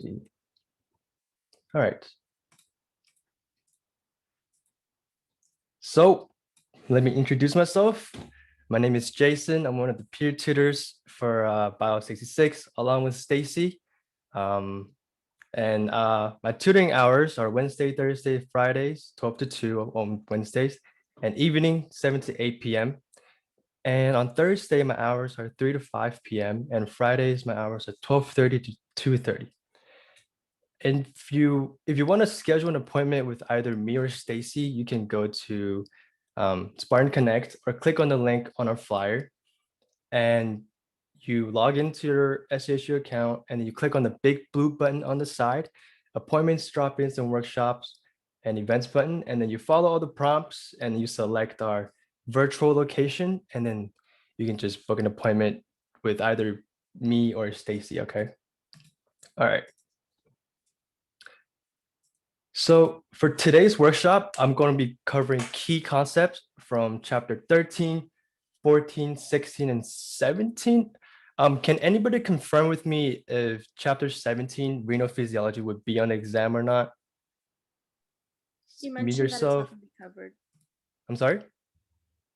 See. All right. So let me introduce myself. My name is Jason. I'm one of the peer tutors for BIOL 66, along with Stacy. My tutoring hours are Wednesday, Thursday, Fridays, 12 to 2 on Wednesdays, and evening, 7 to 8 p.m. And on Thursday, my hours are 3 to 5 p.m. And Fridays, my hours are 12:30 to 2:30. And if you want to schedule an appointment with either me or Stacy, you can go to Spartan Connect or click on the link on our flyer, and you log into your SHU account and you click on the big blue button on the side, appointments, drop-ins, and workshops, and events button, and then you follow all the prompts and you select our virtual location, and then you can just book an appointment with either me or Stacy. Okay. All right. So for today's workshop, I'm going to be covering key concepts from chapter 13, 14, 16, and 17. Can anybody confirm with me if chapter 17, renal physiology, would be on the exam or not? You Mute mentioned that it's yourself. not going to be covered. I'm sorry?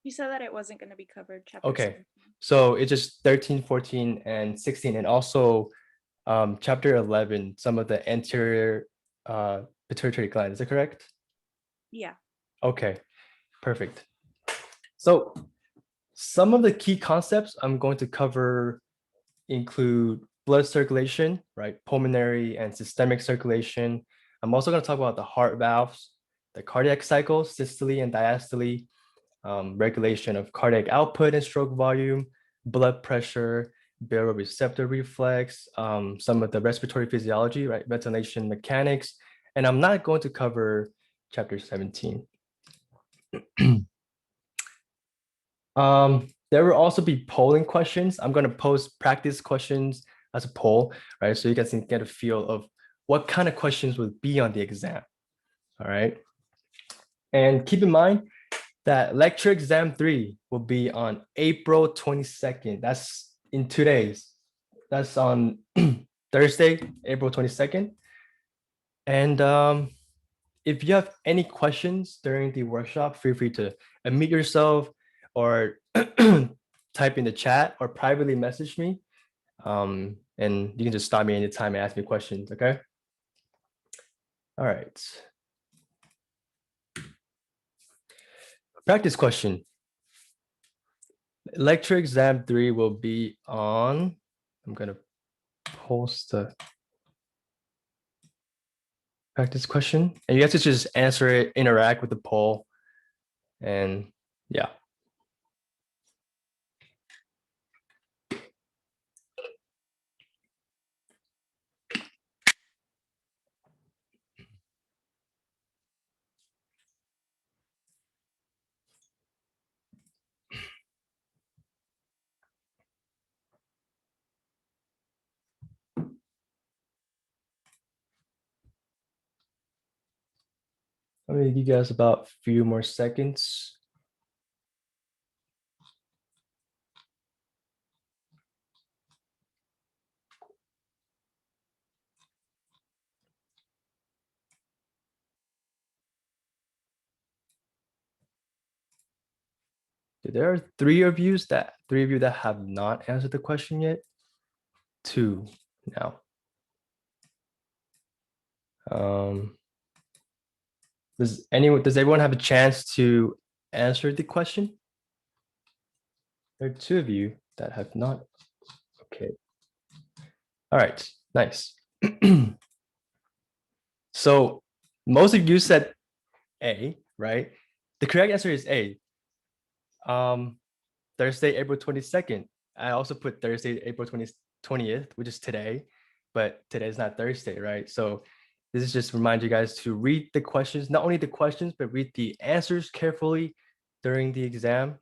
You said that it wasn't going to be covered, chapter Okay. 17. So it's just 13, 14, and 16, and also chapter 11, some of the anterior pituitary gland. Is that correct? Yeah. Okay, perfect. So some of the key concepts I'm going to cover include blood circulation, right? Pulmonary and systemic circulation. I'm also going to talk about the heart valves, the cardiac cycle, systole and diastole, regulation of cardiac output and stroke volume, blood pressure, baroreceptor reflex, some of the respiratory physiology, right? Ventilation mechanics. And I'm not going to cover chapter 17. There will also be polling questions. I'm going to post practice questions as a poll, right? So you guys can get a feel of what kind of questions would be on the exam. All right. And keep in mind that lecture exam 3 will be on April 22nd. That's in 2 days. That's on Thursday, April 22nd. And if you have any questions during the workshop, feel free to unmute yourself or type in the chat or privately message me. And you can just stop me anytime and ask me questions, okay? All right. Practice question. Lecture exam 3 will be on, I'm gonna post the practice question, and you have to just answer it, interact with the poll, and yeah. Let me give you guys about a few more seconds. There are three of you that have not answered the question yet. 2 now. Does everyone have a chance to answer the question? There are 2 of you that have not. Okay. All right, nice. So most of you said A, right? The correct answer is A. Thursday, April 22nd. I also put Thursday, April 20th, which is today, but today is not Thursday, right? So this is just to remind you guys to read the questions, not only the questions, but read the answers carefully during the exam,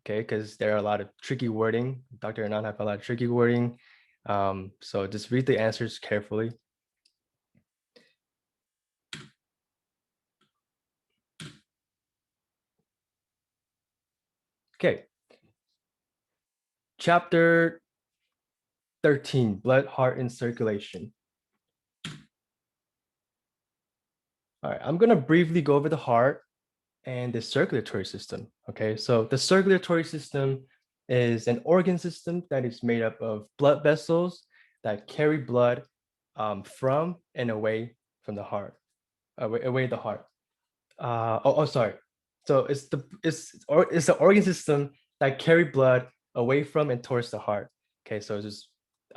okay? Because there are a lot of tricky wording. Dr. Anand have a lot of tricky wording. So just read the answers carefully. Okay. Chapter 13, blood, heart, and circulation. All right, I'm gonna briefly go over the heart and the circulatory system. Okay, so the circulatory system is an organ system that is made up of blood vessels that carry blood from and away from the heart, away the heart. Sorry. So it's the organ system that carry blood away from and towards the heart. Okay, so it's just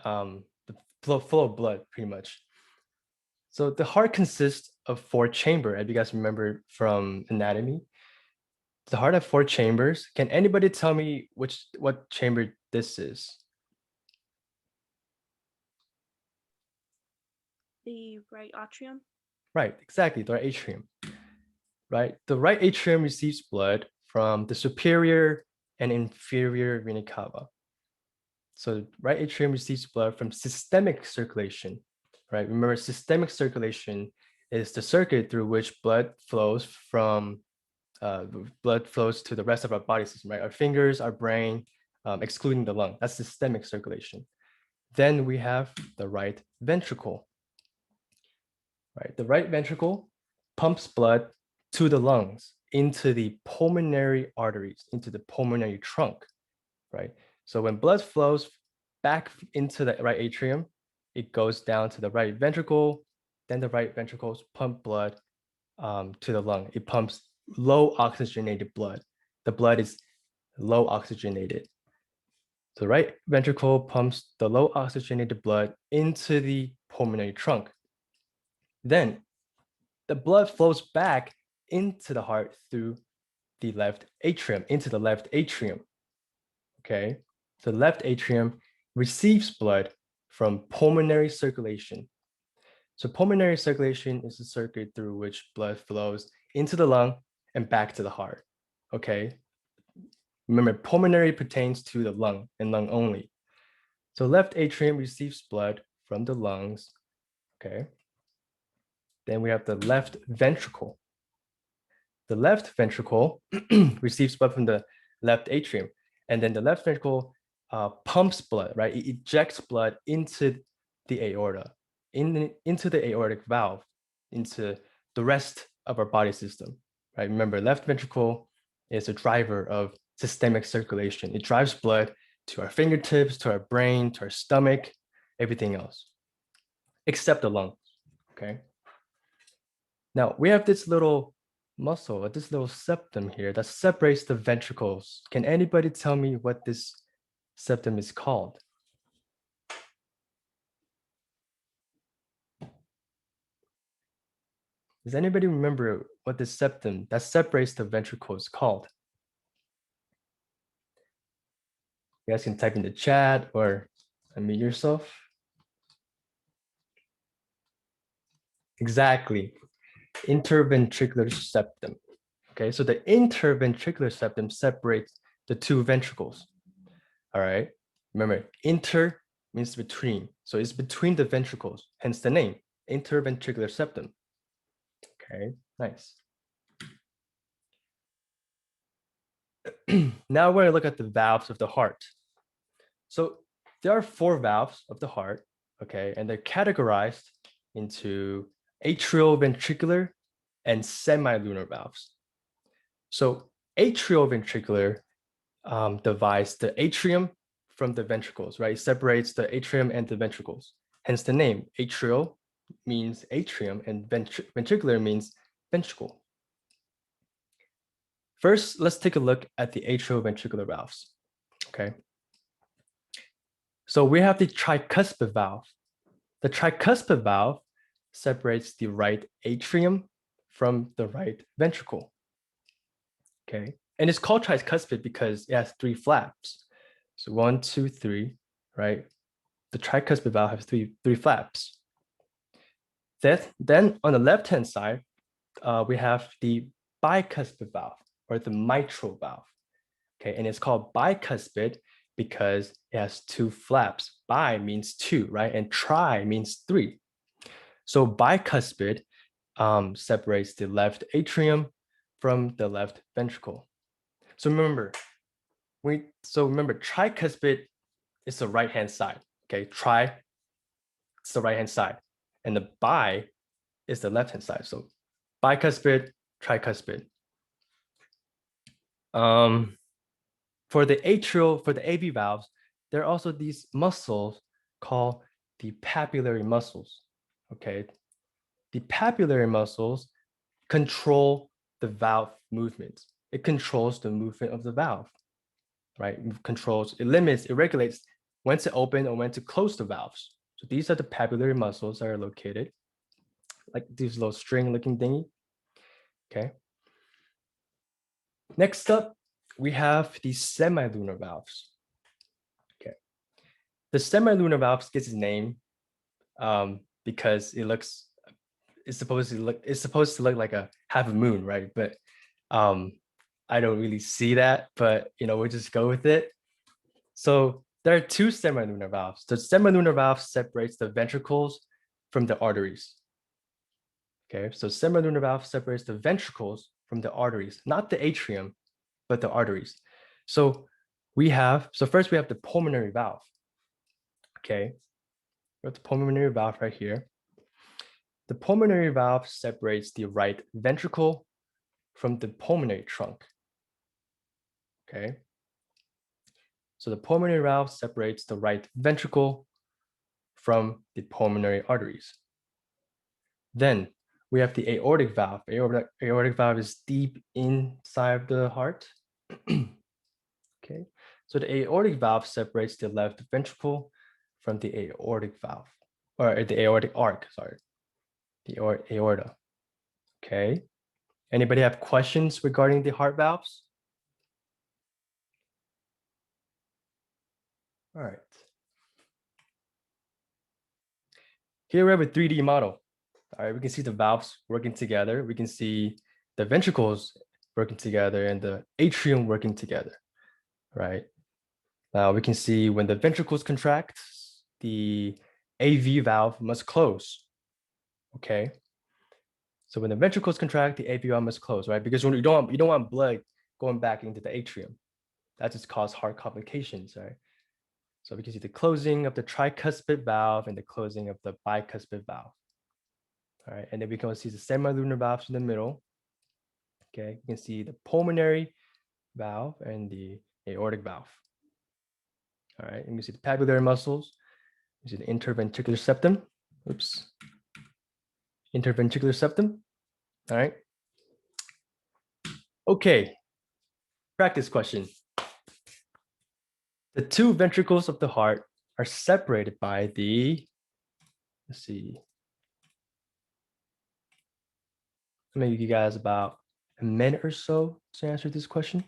the flow of blood pretty much. So the heart consists of four chambers, if you guys remember from anatomy. The heart has four chambers. Can anybody tell me what chamber this is? The right atrium. Right, exactly, the right atrium. Right, the right atrium receives blood from the superior and inferior vena cava. So right atrium receives blood from systemic circulation. Right, remember systemic circulation is the circuit through which blood flows to the rest of our body system, right? Our fingers, our brain, excluding the lung. That's systemic circulation. Then we have the right ventricle, right? The right ventricle pumps blood to the lungs, into the pulmonary arteries, into the pulmonary trunk, right? So when blood flows back into the right atrium, it goes down to the right ventricle, then the right ventricles pump blood to the lung. It pumps low oxygenated blood. The blood is low oxygenated. The right ventricle pumps the low oxygenated blood into the pulmonary trunk. Then the blood flows back into the heart through the left atrium, into the left atrium. Okay, so the left atrium receives blood from pulmonary circulation. So pulmonary circulation is the circuit through which blood flows into the lung and back to the heart. Okay, remember pulmonary pertains to the lung and lung only. So left atrium receives blood from the lungs. Okay, then we have the left ventricle. The left ventricle receives blood from the left atrium, and then the left ventricle pumps blood, right? It ejects blood into the aorta, into the aortic valve, into the rest of our body system, right? Remember, left ventricle is a driver of systemic circulation. It drives blood to our fingertips, to our brain, to our stomach, everything else, except the lungs, okay? Now, we have this little muscle, this little septum here that separates the ventricles. Can anybody tell me what this septum is called? Does anybody remember what this septum that separates the ventricles is called? You guys can type in the chat or unmute yourself. Exactly, interventricular septum. Okay, so the interventricular septum separates the two ventricles. All right, remember, inter means between. So it's between the ventricles, hence the name, interventricular septum. Okay, nice. Now we're going to look at the valves of the heart. So there are four valves of the heart, okay, and they're categorized into atrioventricular and semilunar valves. So atrioventricular divides the atrium from the ventricles, right? It separates the atrium and the ventricles. Hence the name. Atrial means atrium and ventricular means ventricle. First, let's take a look at the atrioventricular valves, okay? So we have the tricuspid valve. The tricuspid valve separates the right atrium from the right ventricle, okay? And it's called tricuspid because it has three flaps. So 1, 2, 3, right? The tricuspid valve has three flaps. Then on the left-hand side, we have the bicuspid valve or the mitral valve. Okay, and it's called bicuspid because it has two flaps. Bi means two, right? And tri means three. So bicuspid separates the left atrium from the left ventricle. So remember, tricuspid is the right-hand side. Okay, tri is the right-hand side, and the bi is the left-hand side. So bicuspid, tricuspid. For the AV valves, there are also these muscles called the papillary muscles. Okay, the papillary muscles control the valve movement. It controls the movement of the valve, right? It limits, it regulates when to open or when to close the valves. So these are the papillary muscles that are located, like these little string-looking thingy. Okay. Next up, we have the semilunar valves. Okay. The semilunar valves gets its name because it's supposed to look like a half a moon, right? But I don't really see that, but we'll just go with it. So there are two semilunar valves. The semilunar valve separates the ventricles from the arteries. Okay, so semilunar valve separates the ventricles from the arteries, not the atrium, but the arteries. So first we have the pulmonary valve. Okay, we have the pulmonary valve right here. The pulmonary valve separates the right ventricle from the pulmonary trunk. Okay, so the pulmonary valve separates the right ventricle from the pulmonary arteries. Then we have the aortic valve. Aortic valve is deep inside of the heart. Okay, so the aortic valve separates the left ventricle from the aortic valve, or the aortic arc, sorry, the aorta. Okay, anybody have questions regarding the heart valves? All right. Here we have a 3D model. All right, we can see the valves working together. We can see the ventricles working together and the atrium working together, right? Now we can see when the ventricles contract, the AV valve must close, okay? So when the ventricles contract, the AV valve must close, right? Because you don't want blood going back into the atrium. That just causes heart complications, right? So we can see the closing of the tricuspid valve and the closing of the bicuspid valve. All right, and then we can see the semilunar valves in the middle. Okay, you can see the pulmonary valve and the aortic valve. All right, and you see the papillary muscles. You see the interventricular septum. Oops. Interventricular septum. All right. Okay. Practice question. The two ventricles of the heart are separated by let's see. Maybe you guys about a minute or so to answer this question.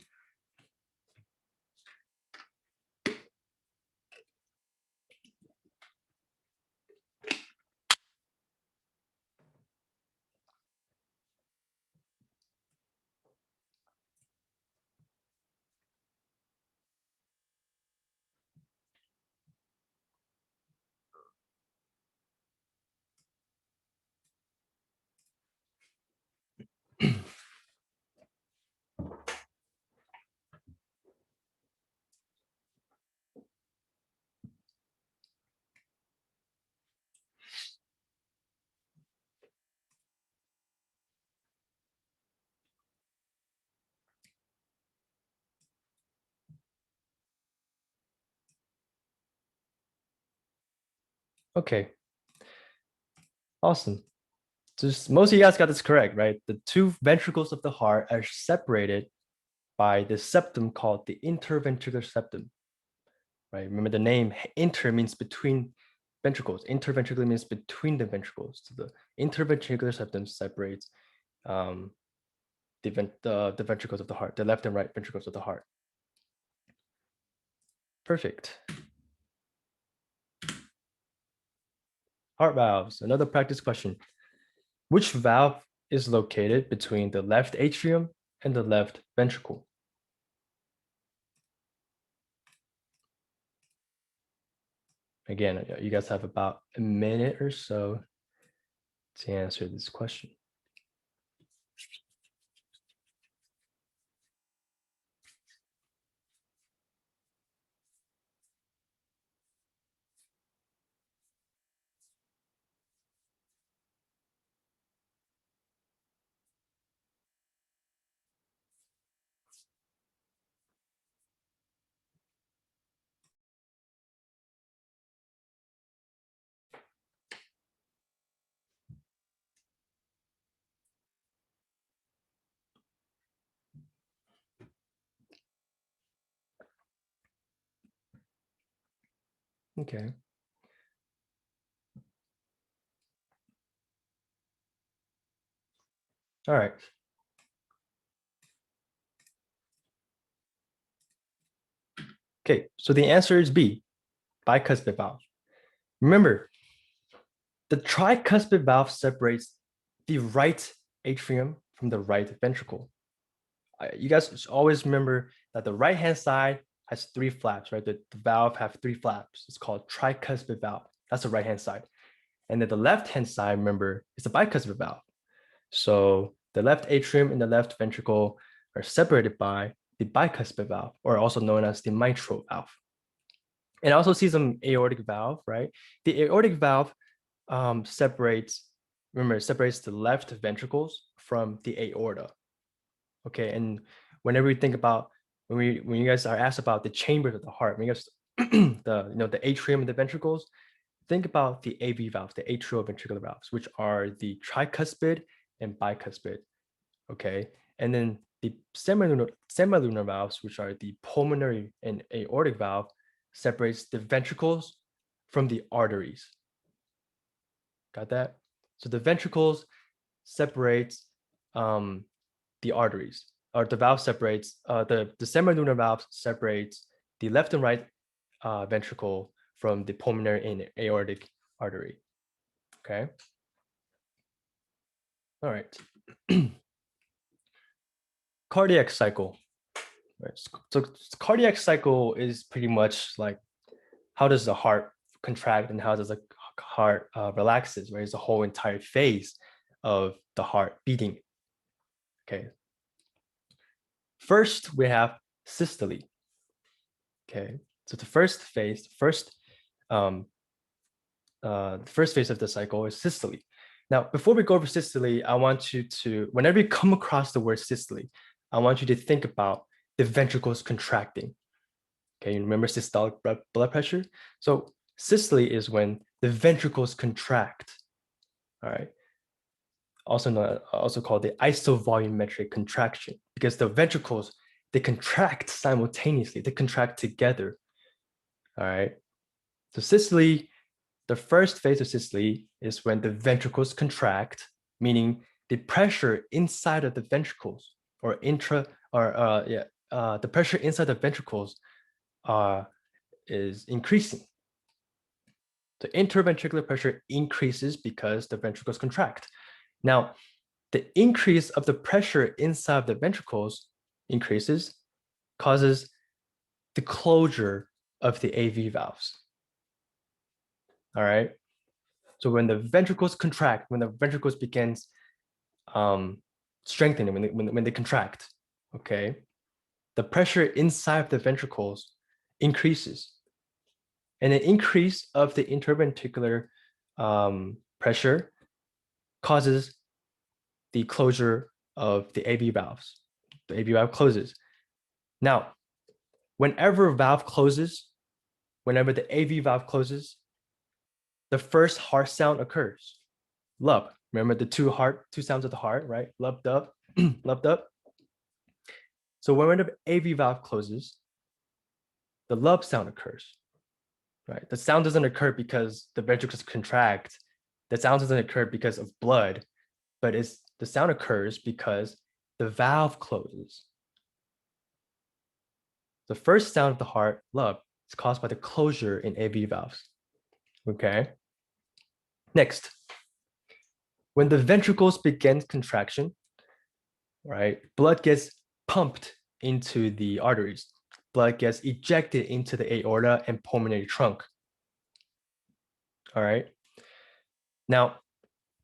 Okay. Awesome. Just most of you guys got this correct, right? The two ventricles of the heart are separated by the septum called the interventricular septum, right? Remember the name inter means between ventricles. Interventricular means between the ventricles. So the interventricular septum separates the ventricles of the heart, the left and right ventricles of the heart. Perfect. Heart valves, another practice question. Which valve is located between the left atrium and the left ventricle? Again, you guys have about a minute or so to answer this question. Okay. All right. Okay, so the answer is B, bicuspid valve. Remember, the tricuspid valve separates the right atrium from the right ventricle. You guys always remember that the right-hand side has three flaps, right? The valve have three flaps. It's called tricuspid valve. That's the right-hand side. And then the left-hand side, remember, is the bicuspid valve. So the left atrium and the left ventricle are separated by the bicuspid valve, or also known as the mitral valve. And I also see some aortic valve, right? The aortic valve separates the left ventricles from the aorta. Okay, and whenever we think about when you guys are asked about the chambers of the heart, when you guys the atrium and the ventricles, think about the AV valves, the atrioventricular valves, which are the tricuspid and bicuspid. Okay, and then the semilunar valves, which are the pulmonary and aortic valve, separates the ventricles from the arteries. Got that? So the ventricles separates the arteries, or the valve separates, the semilunar valve separates the left and right ventricle from the pulmonary and aortic artery. Okay. All right. Cardiac cycle. Right. So cardiac cycle is pretty much like how does the heart contract and how does the heart relaxes, right? It's the whole entire phase of the heart beating. Okay. First, we have systole. Okay. So the first phase, the first phase of the cycle is systole. Now, before we go over systole, I want you to, whenever you come across the word systole, I want you to think about the ventricles contracting. Okay, you remember systolic blood pressure? So systole is when the ventricles contract. All right. Also called the isovolumetric contraction, because the ventricles, they contract simultaneously, they contract together. All right. So systole, the first phase of systole is when the ventricles contract, meaning the pressure inside of the ventricles or the pressure inside the ventricles is increasing. The interventricular pressure increases because the ventricles contract. Now, the increase of the pressure inside the ventricles causes the closure of the AV valves. All right. So when the ventricles contract, when the ventricles begins strengthening, when they contract, okay, the pressure inside the ventricles increases. And an increase of the interventricular pressure causes the closure of the AV valves. The AV valve closes. Now, whenever the AV valve closes, the first heart sound occurs. Lub. Remember the two sounds of the heart, right? Lub dub, lub dub. So when the AV valve closes, the lub sound occurs, right? The sound doesn't occur because the ventricles contract. The sound doesn't occur because of blood, but the sound occurs because the valve closes. The first sound of the heart, lub, is caused by the closure in AV valves. Okay. Next, when the ventricles begin contraction, right, blood gets pumped into the arteries. Blood gets ejected into the aorta and pulmonary trunk. All right. Now,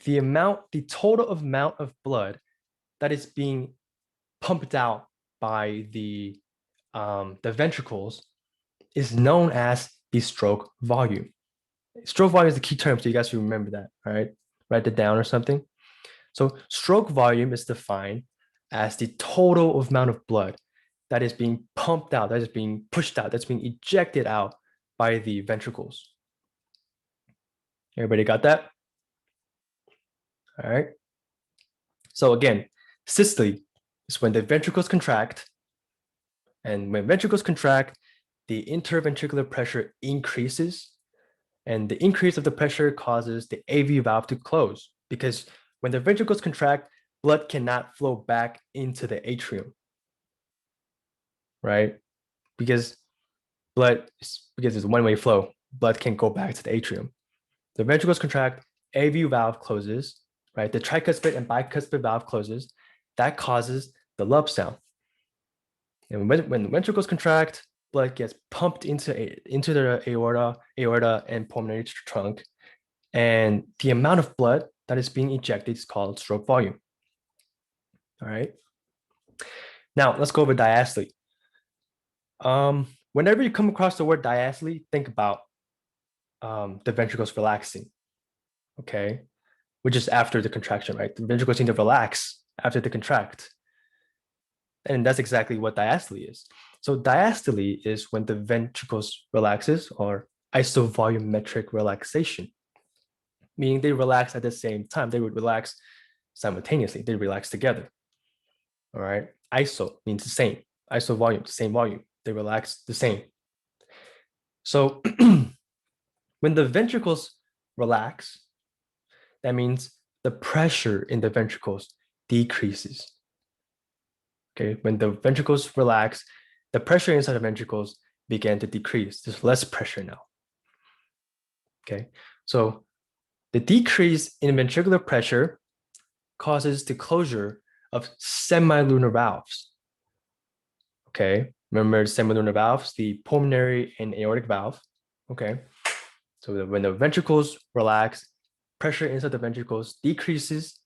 the total amount of blood that is being pumped out by the ventricles is known as the stroke volume. Stroke volume is the key term, so you guys should remember that. All right, write it down or something. So stroke volume is defined as the total amount of blood that is being pumped out, that is being pushed out, that's being ejected out by the ventricles. Everybody got that? All right. So again, systole is when the ventricles contract. And when ventricles contract, the interventricular pressure increases. And the increase of the pressure causes the AV valve to close because when the ventricles contract, blood cannot flow back into the atrium, right? Because because it's one-way flow, blood can go back to the atrium. The ventricles contract, AV valve closes, right? The tricuspid and bicuspid valve closes. That causes the lub sound. And when the ventricles contract, blood gets pumped into the aorta and pulmonary trunk. And the amount of blood that is being ejected is called stroke volume. All right. Now let's go over diastole. Whenever you come across the word diastole, think about the ventricles relaxing. Okay, which is after the contraction, right? The ventricles need to relax after they contract. And that's exactly what diastole is. So diastole is when the ventricles relaxes or isovolumetric relaxation, meaning they relax at the same time. They would relax simultaneously. They relax together. All right. Iso means the same. Iso volume, the same volume. They relax the same. So when the ventricles relax, that means the pressure in the ventricles decreases. Okay, when the ventricles relax, the pressure inside the ventricles began to decrease. There's less pressure now. Okay, so the decrease in ventricular pressure causes the closure of semilunar valves. Okay, remember semilunar valves, the pulmonary and aortic valve. Okay, so when the ventricles relax, pressure inside the ventricles decreases,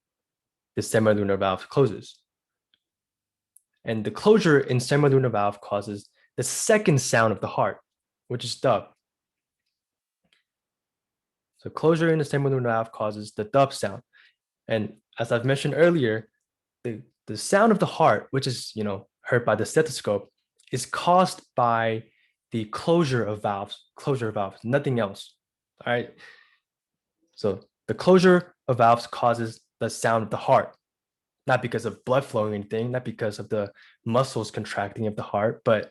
the semilunar valve closes. And the closure in semilunar valve causes the second sound of the heart, which is dub. So closure in the semilunar valve causes the dub sound. And as I've mentioned earlier, the sound of the heart, which is heard by the stethoscope, is caused by the closure of valves, nothing else. All right. So the closure of valves causes the sound of the heart, not because of blood flowing or anything, not because of the muscles contracting of the heart, but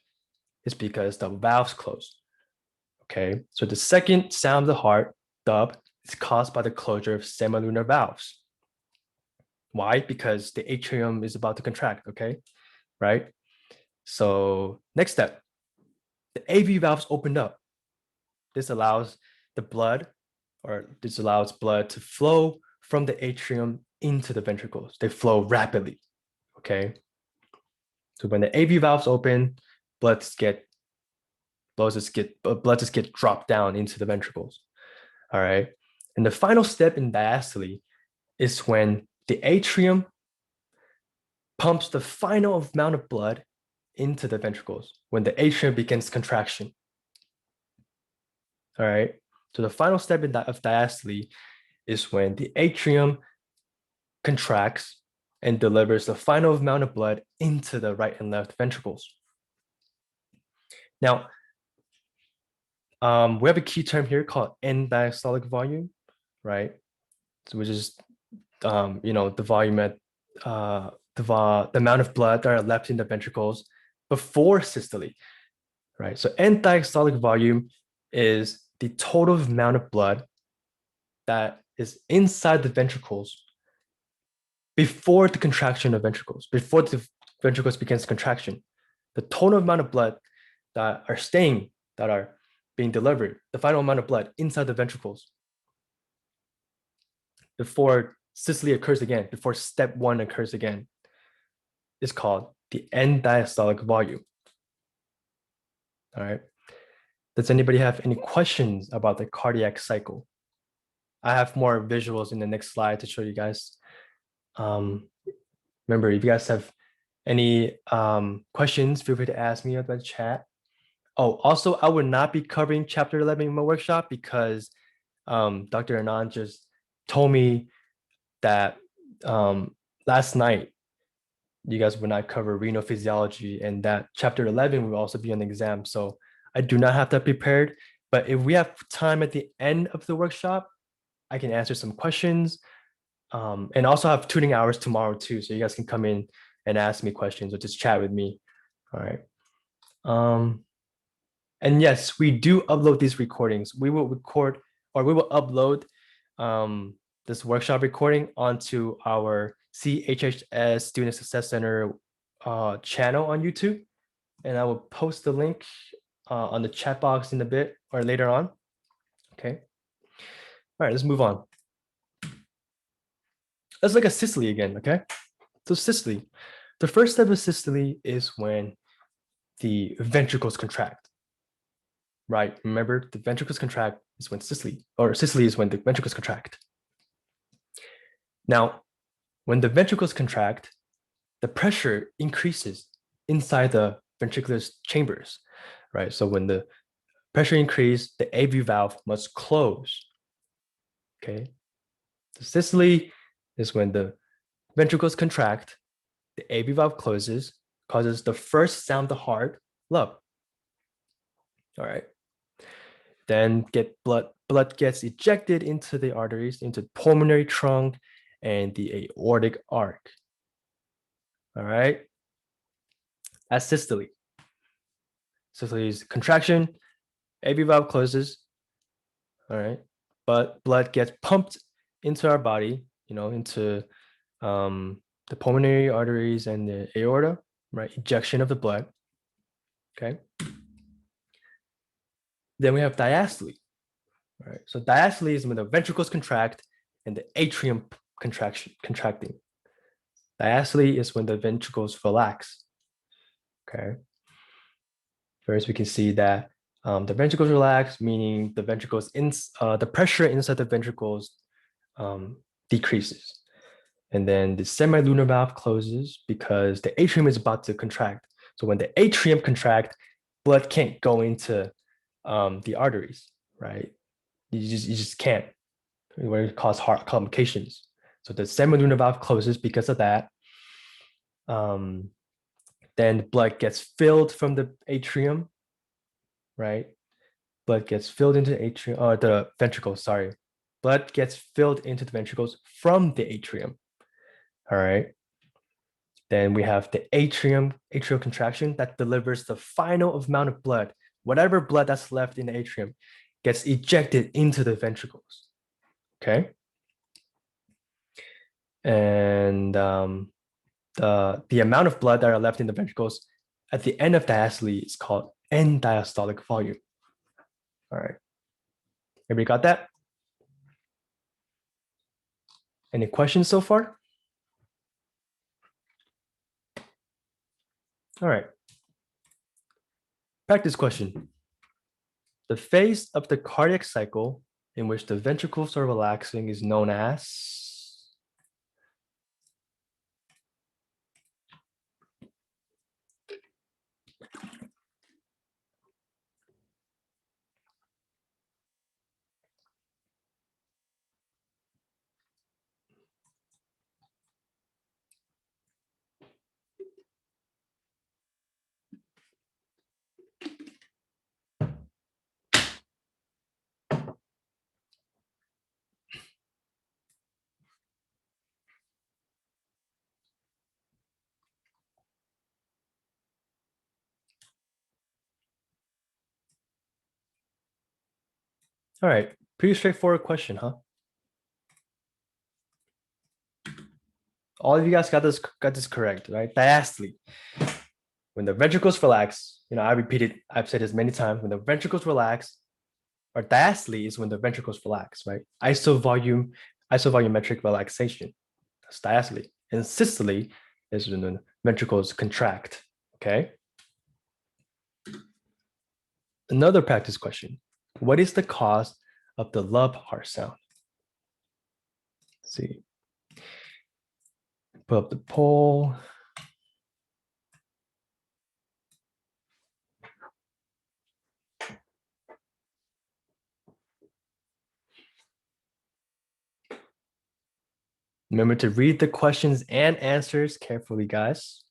it's because the valves close. Okay, so the second sound of the heart, dub, is caused by the closure of semilunar valves. Why? Because the atrium is about to contract, okay, right? So next step, the AV valves opened up. This allows blood to flow from the atrium into the ventricles. They flow rapidly, okay? So when the AV valves open, blood just get dropped down into the ventricles. All right. And the final step in diastole is when the atrium pumps the final amount of blood into the ventricles, when the atrium begins contraction. All right. So the final step of diastole is when the atrium contracts and delivers the final amount of blood into the right and left ventricles. Now, we have a key term here called end diastolic volume, right? So which is the volume at the amount of blood that are left in the ventricles before systole, right? So end diastolic volume is the total amount of blood that is inside the ventricles before the contraction of ventricles, before the ventricles begins contraction. The total amount of blood that are being delivered, the final amount of blood inside the ventricles before systole occurs again, before step one occurs again, is called the end diastolic volume. All right. Does anybody have any questions about the cardiac cycle? I have more visuals in the next slide to show you guys. Remember, if you guys have any questions, feel free to ask me about the chat. Oh, also, I would not be covering chapter 11 in my workshop because Dr. Anand just told me that last night you guys would not cover renal physiology and that chapter 11 will also be an exam. So I do not have that prepared, but if we have time at the end of the workshop, I can answer some questions and also have tuning hours tomorrow too. So you guys can come in and ask me questions or just chat with me. All right. And yes, we do upload these recordings. We will record or we will upload this workshop recording onto our CHHS Student Success Center channel on YouTube. And I will post the link on the chat box in a bit or later on. Okay. All right, let's move on. Let's look at systole again, okay? So systole. The first step of systole is when the ventricles contract, right? Remember, the ventricles contract is when systole, or systole is when the ventricles contract. Now, when the ventricles contract, the pressure increases inside the ventricular chambers, right? So when the pressure increases, the AV valve must close, okay? The systole is when the ventricles contract, the AV valve closes, causes the first sound the heart, love. All right. Then blood gets ejected into the arteries, into the pulmonary trunk and the aortic arc. All right. That's systole. Systole is contraction, AV valve closes. All right. But blood gets pumped into our body, into the pulmonary arteries and the aorta, right? Ejection of the blood. Okay. Then we have diastole. Right. So diastole is when the ventricles contract and the atrium contracting. Diastole is when the ventricles relax. Okay. First, we can see that the ventricles relax, meaning the the pressure inside the ventricles decreases. And then the semilunar valve closes because the atrium is about to contract. So when the atrium contract, blood can't go into the arteries, right? You just can't. Where it cause heart complications. So the semilunar valve closes because of that. Then blood gets filled from the atrium, right? Blood gets filled into the atrium, or the ventricles, sorry. Blood gets filled into the ventricles from the atrium. All right. Then we have the atrial contraction that delivers the final amount of blood. Whatever blood that's left in the atrium gets ejected into the ventricles. Okay. And the amount of blood that are left in the ventricles at the end of diastole is called end diastolic volume. All right. Everybody got that? Any questions so far? All right. Practice question. The phase of the cardiac cycle in which the ventricles are relaxing is known as. All right, pretty straightforward question, huh? All of you guys got this correct, right? Diastole. When the ventricles relax, I've said this many times, when the ventricles relax, or diastole is when the ventricles relax, right? Isovolumetric relaxation. That's diastole. And systole is when the ventricles contract, okay? Another practice question. What is the cause of the love heart sound? Let's see. Put up the poll. Remember to read the questions and answers carefully, guys.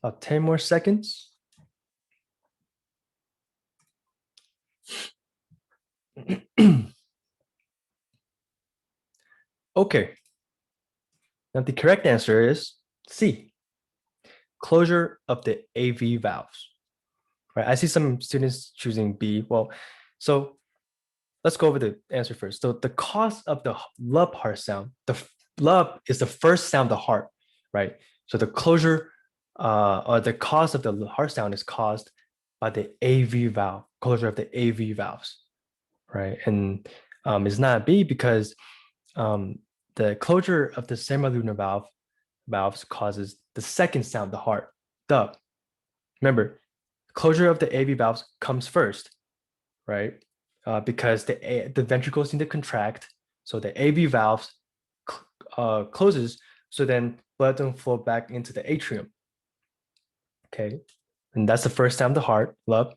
About 10 more seconds. Okay. Now the correct answer is C, closure of the AV valves. Right. I see some students choosing B. Well, so let's go over the answer first. So the cause of the lub heart sound, the lub is the first sound of the heart, right? So the closure or the cause of the heart sound is caused by the AV valve, closure of the AV valves, right? And it's not B because the closure of the semilunar valves causes the second sound, the heart, the. Remember, closure of the AV valves comes first, right? Because the ventricles need to contract, so the AV valves closes, so then blood don't flow back into the atrium. Okay, and that's the first sound of the heart, lub.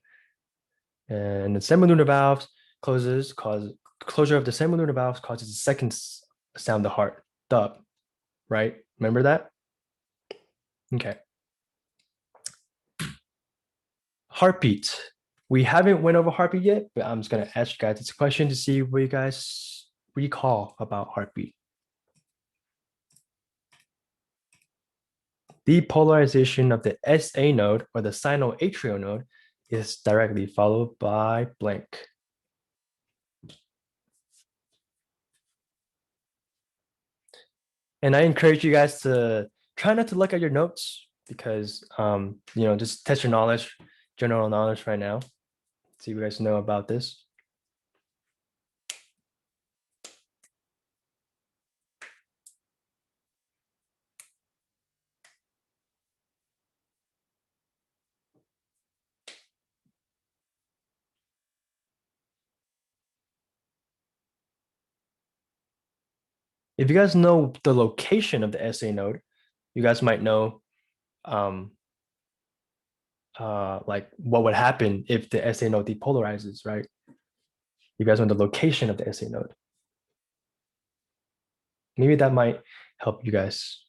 And the semilunar valves closure of the semilunar valves causes the second sound of the heart, dub. Right? Remember that? Okay. Heartbeat. We haven't went over heartbeat yet, but I'm just gonna ask you guys this question to see what you guys recall about heartbeat. Depolarization of the SA node or the sinoatrial node is directly followed by blank. And I encourage you guys to try not to look at your notes because just test your knowledge, general knowledge right now. See what you guys know about this. If you guys know the location of the SA node, you guys might know like what would happen if the SA node depolarizes, right? You guys know the location of the SA node. Maybe that might help you guys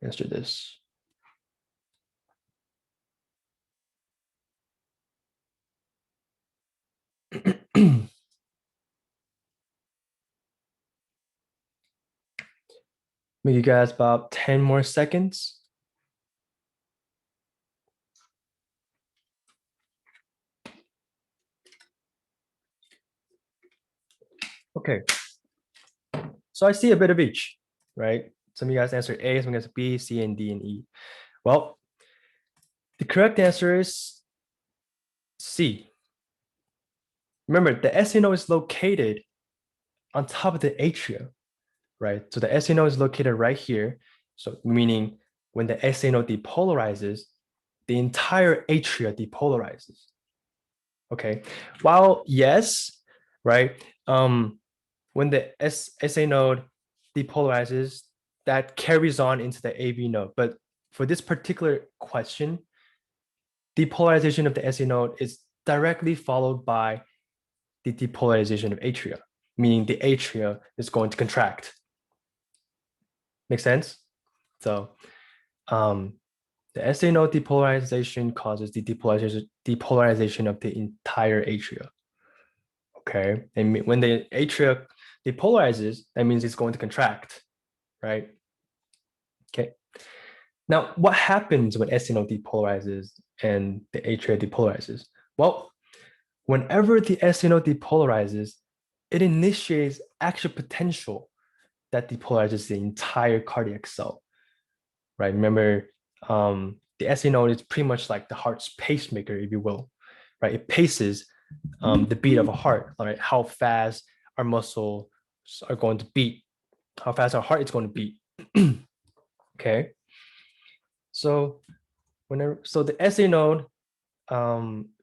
answer this. Maybe you guys about 10 more seconds. Okay. So I see a bit of each, right? Some of you guys answered A, some of you guys B, C, and D, and E. Well, the correct answer is C. Remember, the SA node is located on top of the atria, right? So the SA node is located right here. So meaning when the SA node depolarizes, the entire atria depolarizes. Okay. While yes, right? When the SA node depolarizes, that carries on into the AV node. But for this particular question, depolarization of the SA node is directly followed by the depolarization of atria, meaning the atria is going to contract. Make sense? So the SA node depolarization causes the depolarization of the entire atria. Okay, and when the atria depolarizes, that means it's going to contract, right? Okay. Now, what happens when SA node depolarizes and the atria depolarizes? Well, whenever the SA node depolarizes, it initiates action potential that depolarizes the entire cardiac cell, right? Remember, the SA node is pretty much like the heart's pacemaker, if you will, right? It paces the beat of a heart, right? How fast our muscles are going to beat, how fast our heart is going to beat. Okay. So the SA node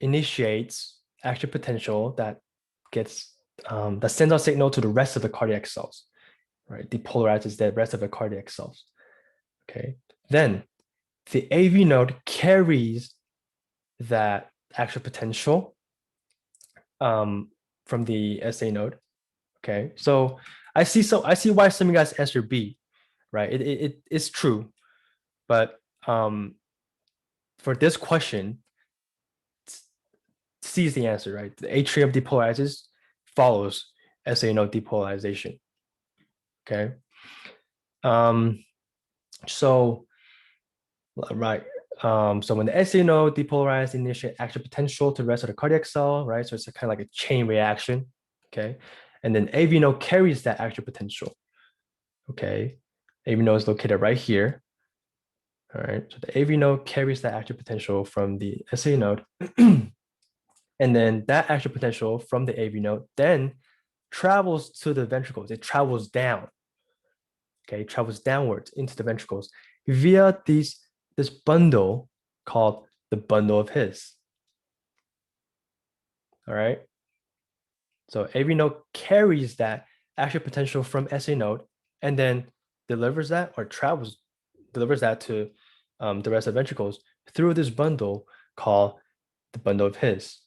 initiates action potential that gets that sends a signal to the rest of the cardiac cells, right? Depolarizes the rest of the cardiac cells. Okay. Then the AV node carries that action potential from the SA node. Okay. So I see why some of you guys answer B, right? It is true, but for this question, C is the answer, right? The atrium depolarizes, follows SA node depolarization. Okay. So right. So when the SA node depolarizes, initiate action potential to the rest of the cardiac cell, right? So it's kind of like a chain reaction. Okay. And then AV node carries that action potential. Okay. AV node is located right here. All right. So the AV node carries that action potential from the SA node. And then that action potential from the AV node then travels to the ventricles. It travels down. Okay, it travels downwards into the ventricles via this bundle called the bundle of His. All right. So AV node carries that action potential from SA node and then delivers that to the rest of the ventricles through this bundle called the bundle of His.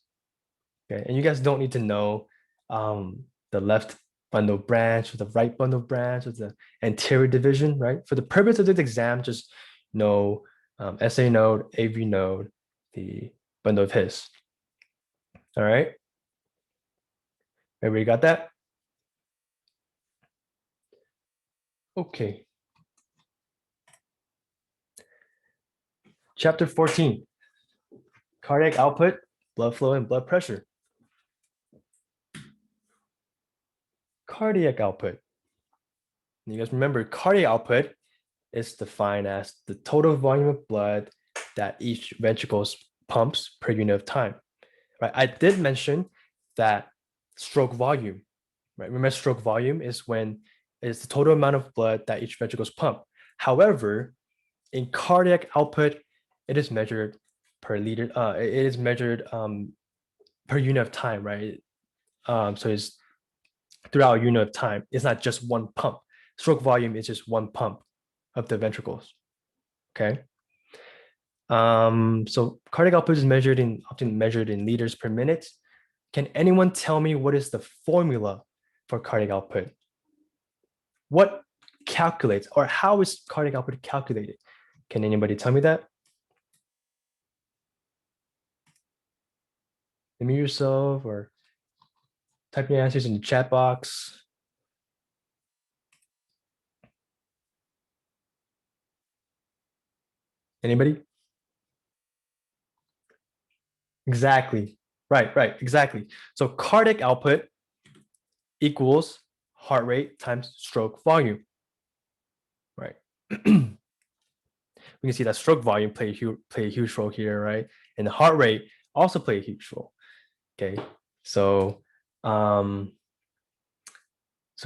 Okay, and you guys don't need to know the left bundle branch or the right bundle branch or the anterior division, right? For the purpose of this exam, just know SA node, AV node, the bundle of His. All right. Everybody got that? Okay. Chapter 14, cardiac output, blood flow, and blood pressure. Cardiac output. You guys remember cardiac output is defined as the total volume of blood that each ventricle pumps per unit of time. Right? I did mention that stroke volume, right? Remember, stroke volume is when it's the total amount of blood that each ventricle pump. However, in cardiac output, it is measured per liter. It is measured per unit of time, right? So it's throughout a unit of time. It's not just one pump. Stroke volume is just one pump of the ventricles. Okay. So cardiac output is often measured in liters per minute. Can anyone tell me what is the formula for cardiac output? What calculates, or how is cardiac output calculated? Can anybody tell me that? Unmute yourself or type your answers in the chat box. Anybody? Exactly. Right, exactly. So cardiac output equals heart rate times stroke volume, right? We can see that stroke volume play a huge role here, right? And the heart rate also play a huge role. Okay, so so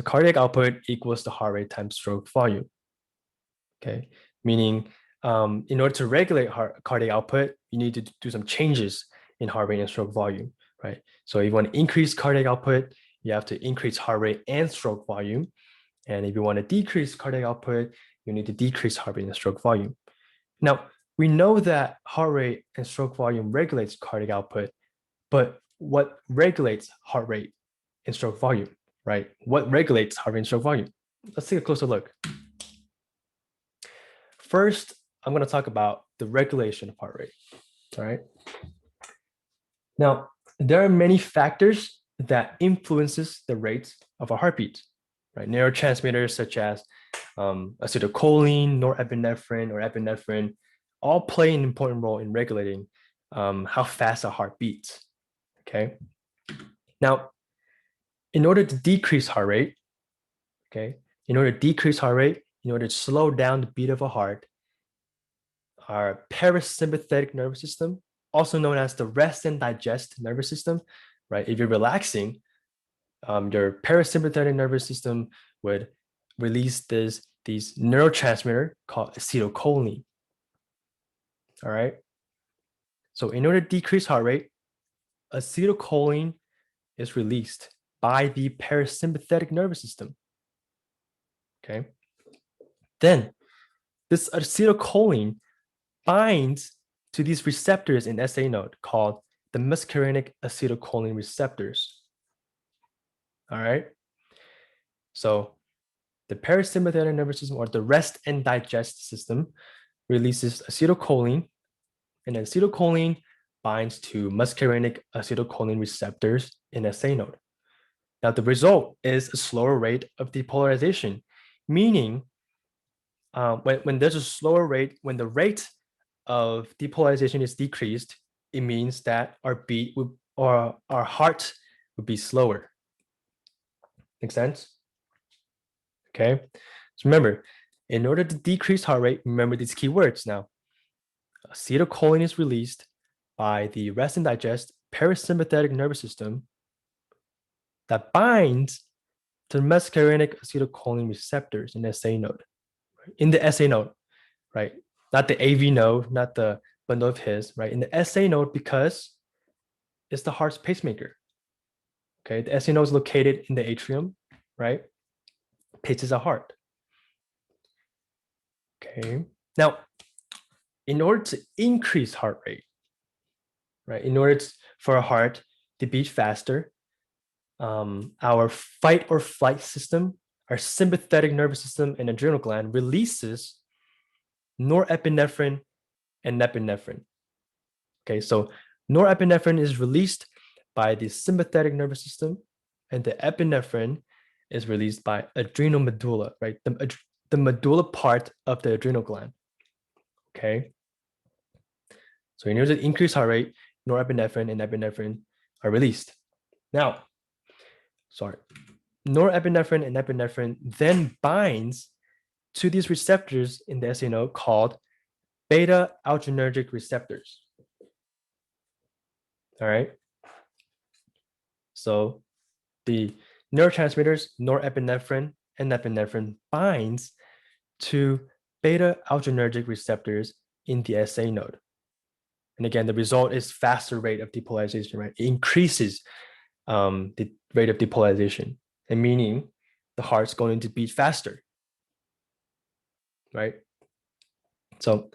cardiac output equals the heart rate times stroke volume. Okay, meaning in order to regulate cardiac output, you need to do some changes in heart rate and stroke volume, right? So if you want to increase cardiac output, you have to increase heart rate and stroke volume. And if you want to decrease cardiac output, you need to decrease heart rate and stroke volume. Now, we know that heart rate and stroke volume regulates cardiac output, but what regulates heart rate and stroke volume, right? What regulates heart rate and stroke volume? Let's take a closer look. First, I'm going to talk about the regulation of heart rate, all right? Now, there are many factors that influences the rate of a heartbeat, right? Neurotransmitters such as acetylcholine, norepinephrine, or epinephrine all play an important role in regulating how fast a heart beats, okay? Now, in order to decrease heart rate, okay, in order to slow down the beat of a heart, our parasympathetic nervous system, also known as the rest and digest nervous system, right? If you're relaxing, your parasympathetic nervous system would release these neurotransmitter called acetylcholine. All right. So in order to decrease heart rate, acetylcholine is released by the parasympathetic nervous system. Okay. Then this acetylcholine binds to these receptors in SA node called the muscarinic acetylcholine receptors. All right. So the parasympathetic nervous system, or the rest and digest system, releases acetylcholine, And acetylcholine binds to muscarinic acetylcholine receptors in SA node. Now, the result is a slower rate of depolarization, meaning when there's a slower rate, when the rate of depolarization is decreased, it means that our beat would, or our heart would be slower. Make sense? Okay. So remember, in order to decrease heart rate, remember these keywords now. Acetylcholine is released by the rest and digest parasympathetic nervous system that binds to muscarinic acetylcholine receptors in the SA node. In the SA node, right? Not the AV node, not the bundle of His, right? In the SA node, because it's the heart's pacemaker. Okay, the SA node is located in the atrium, right? Paces our heart. Okay, now, in order to increase heart rate, right? In order for our heart to beat faster, our fight or flight system, our sympathetic nervous system, and adrenal gland releases norepinephrine and epinephrine. Okay, so norepinephrine is released by the sympathetic nervous system, and the epinephrine is released by adrenal medulla, right? The medulla part of the adrenal gland. Okay. So in order to increase heart rate, norepinephrine and epinephrine are released. Now, norepinephrine and epinephrine then binds to these receptors in the SA node called beta adrenergic receptors. All right. So the neurotransmitters norepinephrine and epinephrine binds to beta adrenergic receptors in the SA node. And again, the result is faster rate of depolarization, right? It increases the rate of depolarization, and meaning the heart's going to beat faster, right? So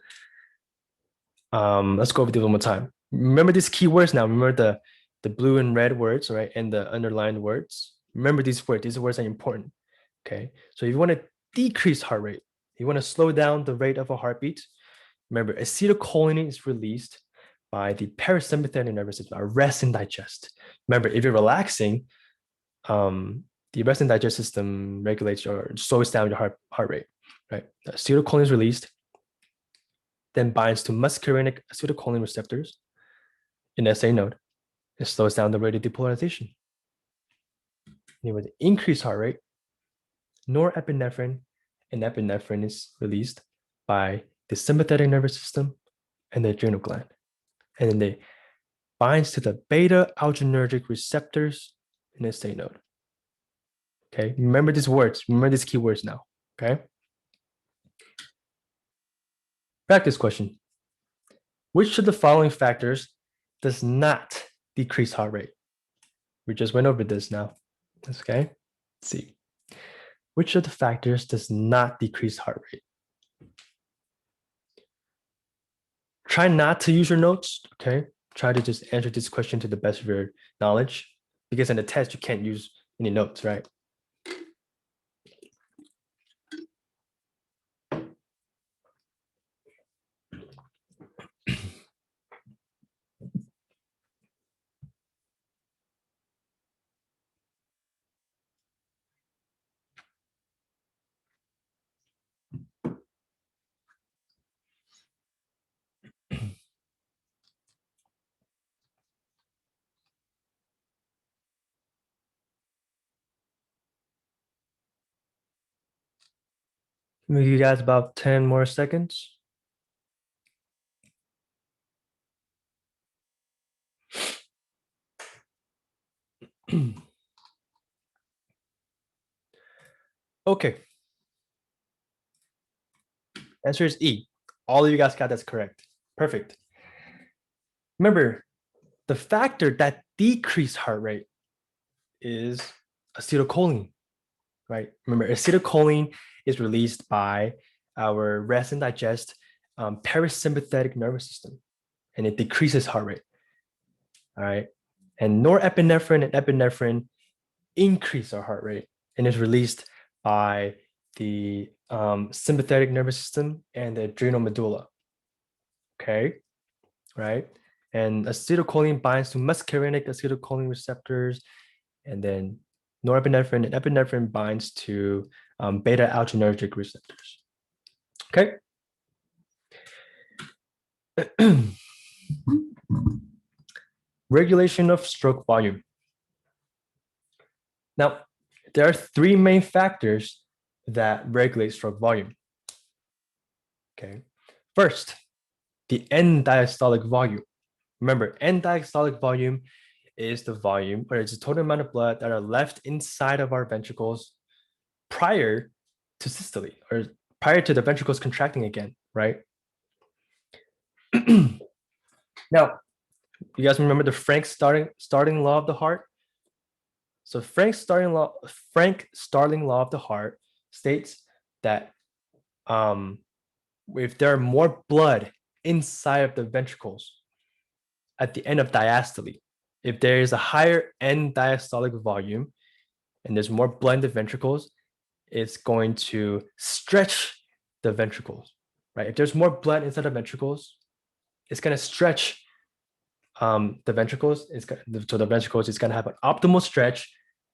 let's go over this one more time. Remember these keywords now. Remember the blue and red words, right? And the underlined words. Remember these words. These words are important. Okay. So if you want to decrease heart rate, you want to slow down the rate of a heartbeat, remember acetylcholine is released by the parasympathetic nervous system, our rest and digest. Remember, if you're relaxing, the rest and digest system regulates or slows down your heart rate, right? Acetylcholine is released, then binds to muscarinic acetylcholine receptors in SA node. It slows down the rate of depolarization. And with increased heart rate, norepinephrine and epinephrine is released by the sympathetic nervous system and the adrenal gland. And then they binds to the beta adrenergic receptors in the SA node. Okay, remember these words, remember these keywords now. Okay. Practice question. Which of the following factors does not decrease heart rate? We just went over this now. Okay, let's see. Which of the factors does not decrease heart rate? Try not to use your notes, okay? Try to just answer this question to the best of your knowledge, because in the test, you can't use any notes, right? Maybe you guys about 10 more seconds. Okay. Answer is E. All of you guys got that's correct. Perfect. Remember, the factor that decrease heart rate is acetylcholine, right? Remember, acetylcholine is released by our rest and digest parasympathetic nervous system, and it decreases heart rate. All right. And norepinephrine and epinephrine increase our heart rate and is released by the sympathetic nervous system and the adrenal medulla. Okay. right? And acetylcholine binds to muscarinic acetylcholine receptors, and then norepinephrine and epinephrine binds to beta adrenergic receptors. Okay. Regulation of stroke volume. Now, there are three main factors that regulate stroke volume. Okay. First, the end diastolic volume. Remember, end diastolic volume is the volume, or it's the total amount of blood that are left inside of our ventricles prior to systole, or prior to the ventricles contracting again, right? Now, you guys remember the Frank starting law of the heart? So Frank Starling law of the heart states that if there are more blood inside of the ventricles at the end of diastole, if there is a higher end diastolic volume and there's more blood in the ventricles, it's going to stretch the ventricles, right? If there's more blood inside the ventricles, it's going to stretch the ventricles. So the ventricles is going to have an optimal stretch,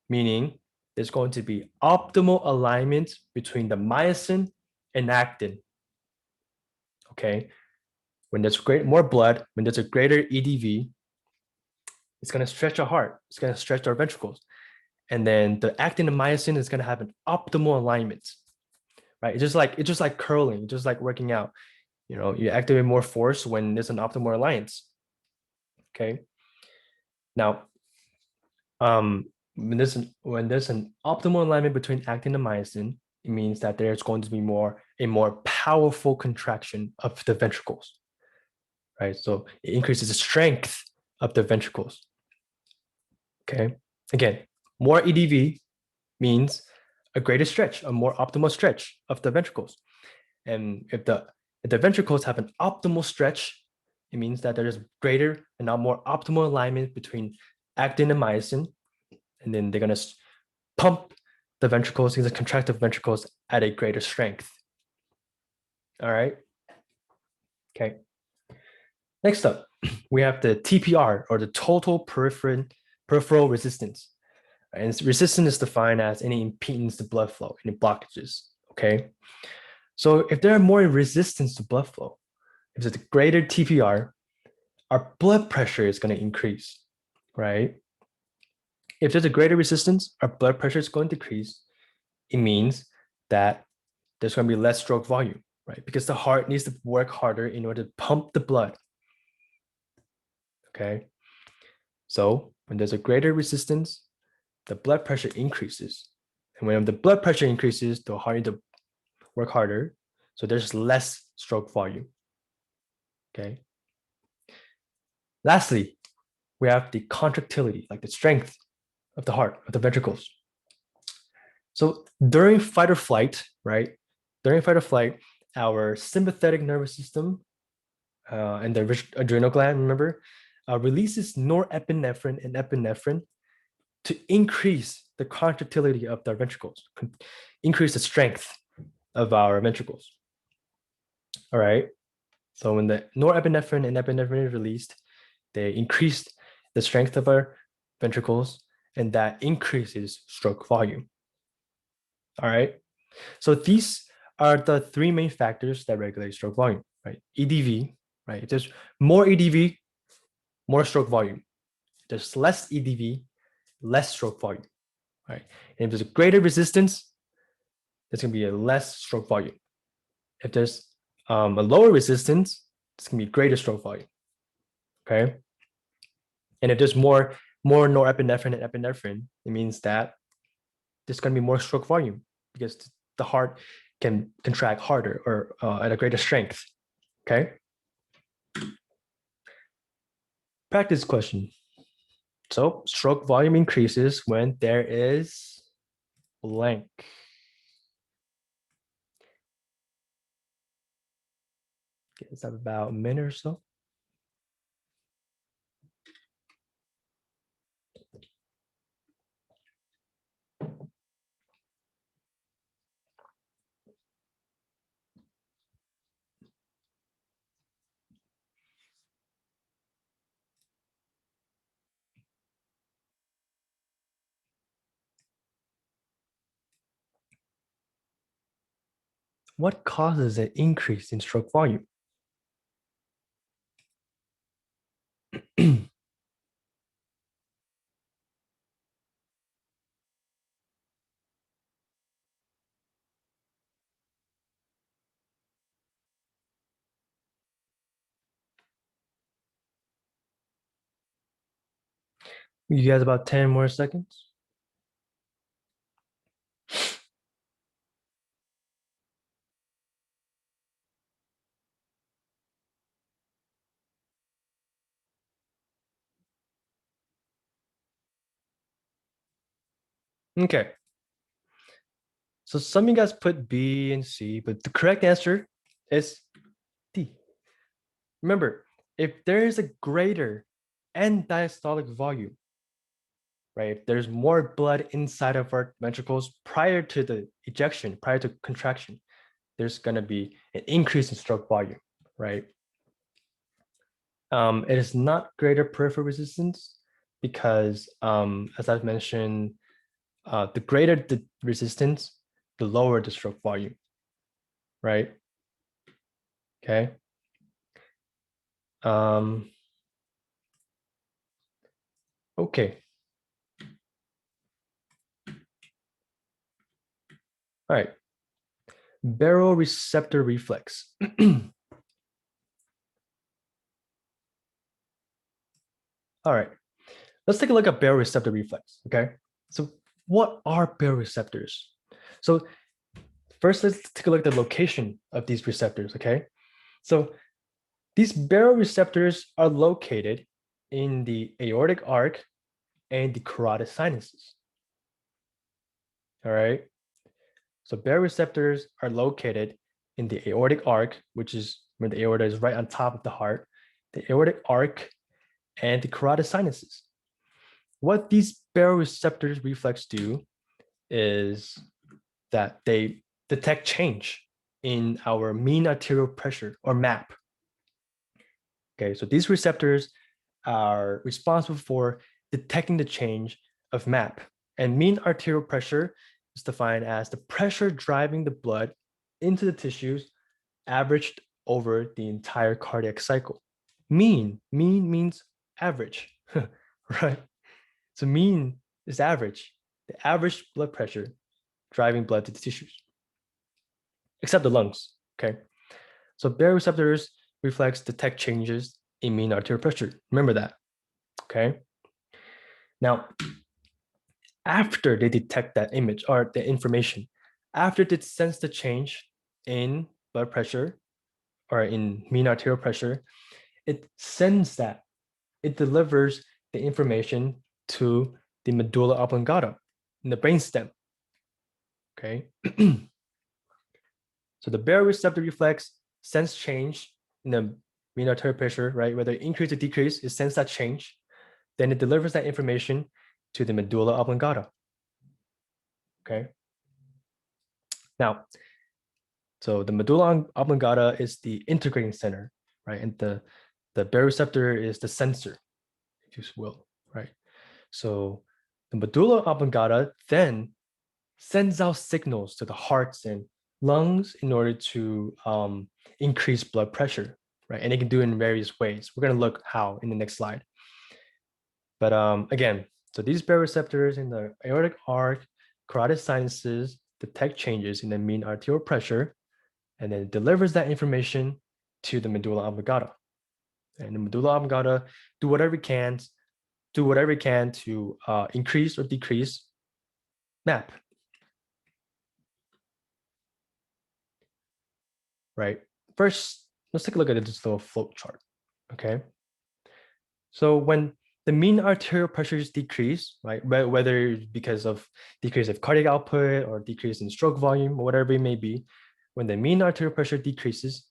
meaning there's going to be optimal alignment between the myosin and actin. Okay, when there's more blood, when there's a greater EDV, it's going to stretch our heart. It's going to stretch our ventricles, and then the actin and myosin is going to have an optimal alignment, right? It's just like curling, just like working out. You know, you activate more force when there's an optimal alliance. Okay. Now, when there's an optimal alignment between actin and myosin, it means that there's going to be a more powerful contraction of the ventricles, right? So it increases the strength of the ventricles. Okay. Again, more EDV means a greater stretch, a more optimal stretch of the ventricles. And if the ventricles have an optimal stretch, it means that there is greater and now more optimal alignment between actin and myosin, and then they're going to pump the ventricles, these are contractive ventricles at a greater strength. All right. Okay. Next up, we have the TPR, or the total peripheral resistance. And resistance is defined as any impedance to blood flow, any blockages. Okay. So if there are more resistance to blood flow, if there's a greater TPR, our blood pressure is going to increase, right? If there's a greater resistance, our blood pressure is going to decrease. It means that there's going to be less stroke volume, right? Because the heart needs to work harder in order to pump the blood. Okay. So when there's a greater resistance, the blood pressure increases. And when the blood pressure increases, the heart needs to work harder. So there's less stroke volume. Okay. Lastly, we have the contractility, like the strength of the heart, of the ventricles. So during fight or flight, right? During fight or flight, our sympathetic nervous system and the adrenal gland, remember, releases norepinephrine and epinephrine to increase the contractility of the ventricles, increase the strength of our ventricles. All right. So when the norepinephrine and epinephrine is released, they increase the strength of our ventricles, and that increases stroke volume. All right. So these are the three main factors that regulate stroke volume, right? EDV, right? If there's more EDV, more stroke volume. If there's less EDV, less stroke volume, right? And if there's a greater resistance, there's going to be a less stroke volume. If there's a lower resistance, it's going to be greater stroke volume, okay? And if there's more norepinephrine and epinephrine, it means that there's going to be more stroke volume because the heart can contract harder or at a greater strength, okay? Practice question. So stroke volume increases when there is blank. Let's have about a minute or so. what causes an increase in stroke volume? You guys about 10 more seconds. Okay. So some of you guys put B and C, but the correct answer is D. Remember, if there is a greater end diastolic volume, right? If there's more blood inside of our ventricles prior to the ejection, prior to contraction, there's going to be an increase in stroke volume, right? It is not greater peripheral resistance because, as I've mentioned, the greater the resistance, the lower the stroke volume, right? Okay. Okay. All right. Baroreceptor reflex. All right. Let's take a look at baroreceptor reflex. Okay. So what are baroreceptors? So first, let's take a look at the location of these receptors. Okay. So these baroreceptors are located in the aortic arc and the carotid sinuses. All right. So baroreceptors are located in the aortic arc, which is where the aorta is right on top of the heart, the aortic arc, and the carotid sinuses. What these baroreceptors reflex do is that they detect change in our mean arterial pressure or MAP. Okay, so these receptors are responsible for detecting the change of MAP. And mean arterial pressure is defined as the pressure driving the blood into the tissues averaged over the entire cardiac cycle. Mean means average, right? So mean is average, the average blood pressure driving blood to the tissues, except the lungs, okay? So baroreceptors reflex detect changes in mean arterial pressure. Remember that, okay? Now, after they detect that image or the information, after they sense the change in blood pressure or in mean arterial pressure, it sends that, it delivers the information to the medulla oblongata in the brainstem. Okay. So the baroreceptor reflex sense change in the mean arterial pressure, right? Whether increase or decrease, it sends that change. Then it delivers that information to the medulla oblongata. Okay. Now, so the medulla oblongata is the integrating center, right? And the baroreceptor is the sensor, if you will, right? So the medulla oblongata then sends out signals to the hearts and lungs in order to increase blood pressure, right? And it can do it in various ways. We're going to look how in the next slide. But again, so these baroreceptors in the aortic arc, carotid sinuses detect changes in the mean arterial pressure, and then it delivers that information to the medulla oblongata. And the medulla oblongata do whatever it can to increase or decrease MAP, right? First, let's take a look at this little flow chart, okay? So when the mean arterial pressures decrease, right, whether because of decrease of cardiac output or decrease in stroke volume or whatever it may be, when the mean arterial pressure decreases,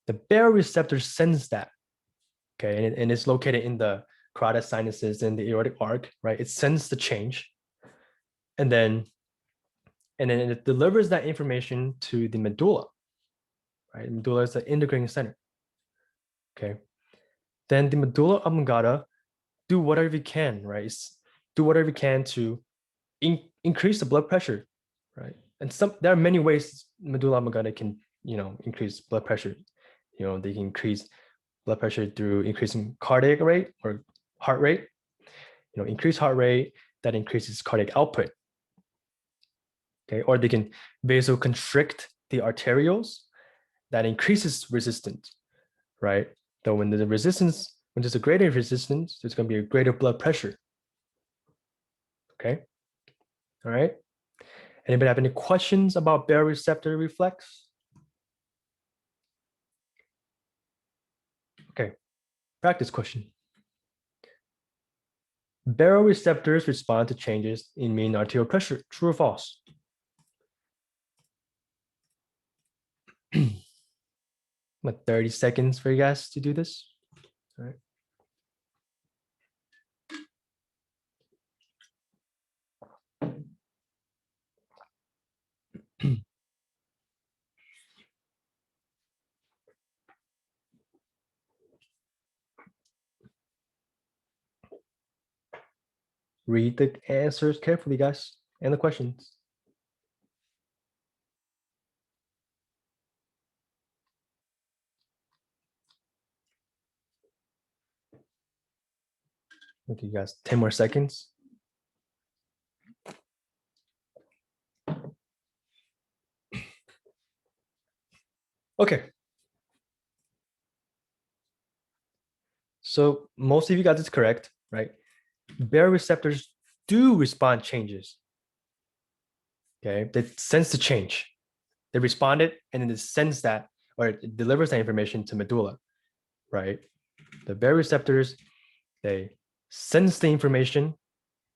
the baroreceptor sends that, okay, and it's located in the carotid sinuses and the aortic arc, right? It sends the change, and then it delivers that information to the medulla, right? Medulla is the integrating center, okay. Then the medulla oblongata do whatever you can, right? Do whatever you can to increase the blood pressure, right? And there are many ways medulla oblongata can, increase blood pressure. They can increase blood pressure through increasing cardiac rate or heart rate. Increase heart rate, that increases cardiac output. Okay, or they can vasoconstrict the arterioles, that increases resistance, right? So when there's a greater resistance, there's going to be a greater blood pressure. Okay, all right. Anybody have any questions about baroreceptor reflex? Okay, practice question. Baroreceptors respond to changes in mean arterial pressure. True or false? What, 30 seconds for you guys to do this? All right. Read the answers carefully, guys, and the questions. Okay, guys, 10 more seconds. Okay. So most of you got this correct, right? Baroreceptors do respond changes. Okay, they sense the change. They responded, and then it sends that, or it delivers that information to medulla, right? The baroreceptors, they sense the information,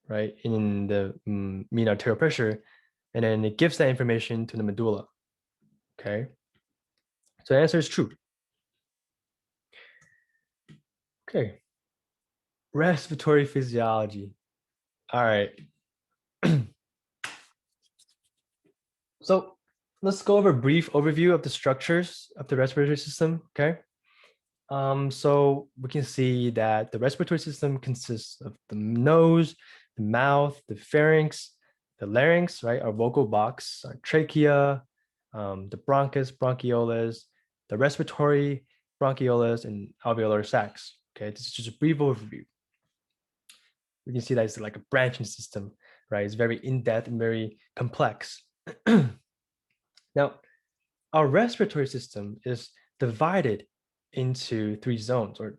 right, in the mean arterial pressure, and then it gives that information to the medulla. Okay, so the answer is true. Okay, respiratory physiology. All right. So let's go over a brief overview of the structures of the respiratory system. Okay. So we can see that the respiratory system consists of the nose, the mouth, the pharynx, the larynx, right, our vocal box, our trachea, the bronchus, bronchioles, the respiratory bronchioles, and alveolar sacs. Okay, this is just a brief overview. We can see that it's like a branching system, right? It's very in-depth and very complex. Now, our respiratory system is divided into three zones. All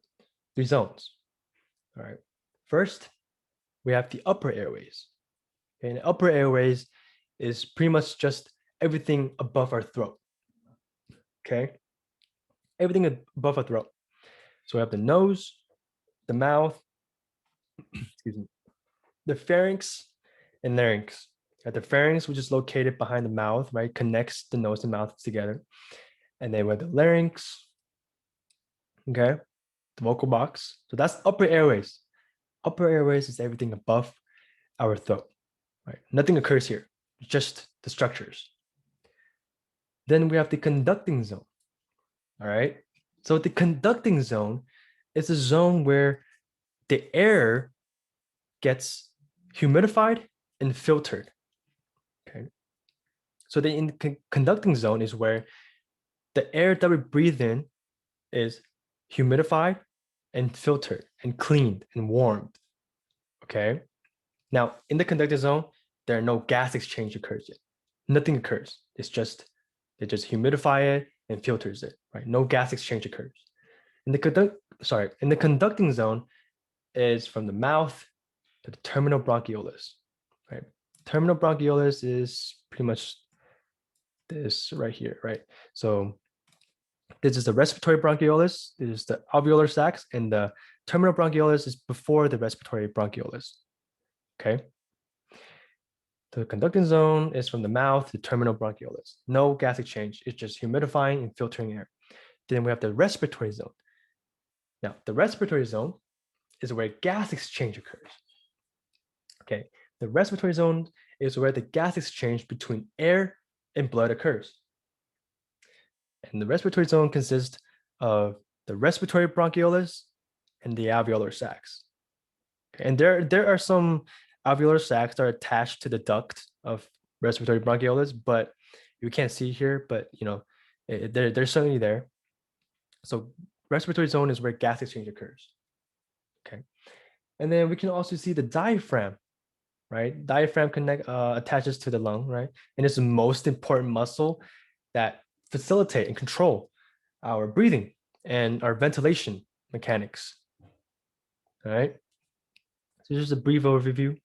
right. First, we have the upper airways. Okay, and the upper airways is pretty much just everything above our throat. Okay, everything above our throat. So we have the nose, the mouth, excuse me, the pharynx and larynx. The pharynx, which is located behind the mouth, right, connects the nose and mouth together. And then we have the larynx, okay, the vocal box. So that's upper airways. Upper airways is everything above our throat, right? Nothing occurs here, just the structures. Then we have the conducting zone, all right? So the conducting zone is a zone where the air gets humidified and filtered, okay? So the conducting zone is where the air that we breathe in is humidified and filtered and cleaned and warmed, okay? Now, in the conducting zone, there are no gas exchange occurs yet. Nothing occurs. It's just, they just humidify it and filters it, right? No gas exchange occurs. In the conducting zone is from the mouth to the terminal bronchioles, right? Terminal bronchioles is pretty much this right here, right? So this is the respiratory bronchioles, this is the alveolar sacs, and the terminal bronchioles is before the respiratory bronchioles, okay? The conducting zone is from the mouth to terminal bronchioles. No gas exchange. It's just humidifying and filtering air. Then we have the respiratory zone. Now, the respiratory zone is where gas exchange occurs. Okay, the respiratory zone is where the gas exchange between air and blood occurs. And the respiratory zone consists of the respiratory bronchioles and the alveolar sacs. Okay, and there are some alveolar sacs that are attached to the duct of respiratory bronchioles, but you can't see here, but they're certainly there. So respiratory zone is where gas exchange occurs. Okay. And then we can also see the diaphragm, right? Diaphragm attaches to the lung, right? And it's the most important muscle that facilitate and control our breathing and our ventilation mechanics. All right. So just a brief overview.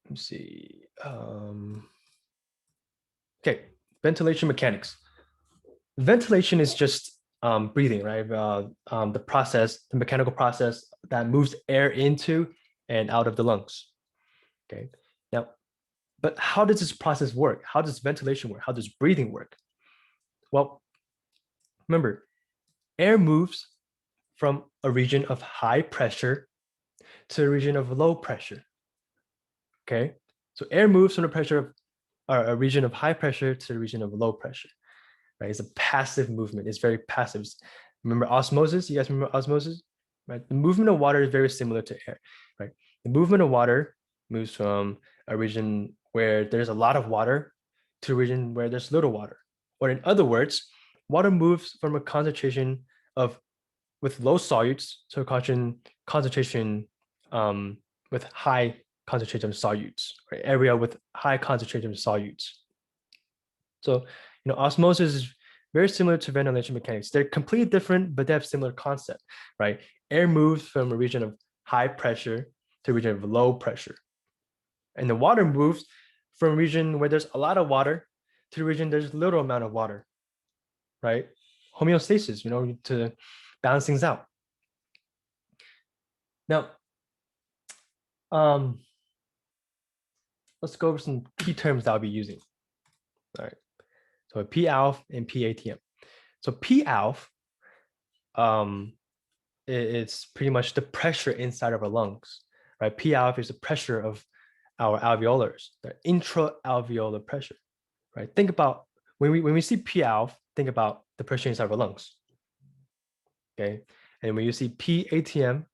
Let's see. Okay, ventilation mechanics. Ventilation is just breathing, right? The mechanical process that moves air into and out of the lungs. Okay. Now, but how does this process work? How does ventilation work? How does breathing work? Well, remember, air moves from a region of high pressure to a region of low pressure. Okay. So air moves from a region of high pressure to a region of low pressure. Right? It's a passive movement. It's very passive. Remember osmosis? You guys remember osmosis? Right? The movement of water is very similar to air. Right? The movement of water moves from a region where there's a lot of water to a region where there's little water. Or in other words, water moves from a concentration with low solutes to a concentration with high concentration of solutes, right? Area with high concentration of solutes. So, osmosis is very similar to ventilation mechanics. They're completely different, but they have similar concept, right? Air moves from a region of high pressure to a region of low pressure. And the water moves from a region where there's a lot of water to a region there's little amount of water, right? Homeostasis, to balance things out. Now, let's go over some key terms that I'll be using. All right. So P-alph and P-ATM. So P-alph, it's pretty much the pressure inside of our lungs, right? P-alph is the pressure of our alveolars, the intra-alveolar pressure, right? Think about when we see P-alph, think about the pressure inside of our lungs, okay? And when you see P-ATM,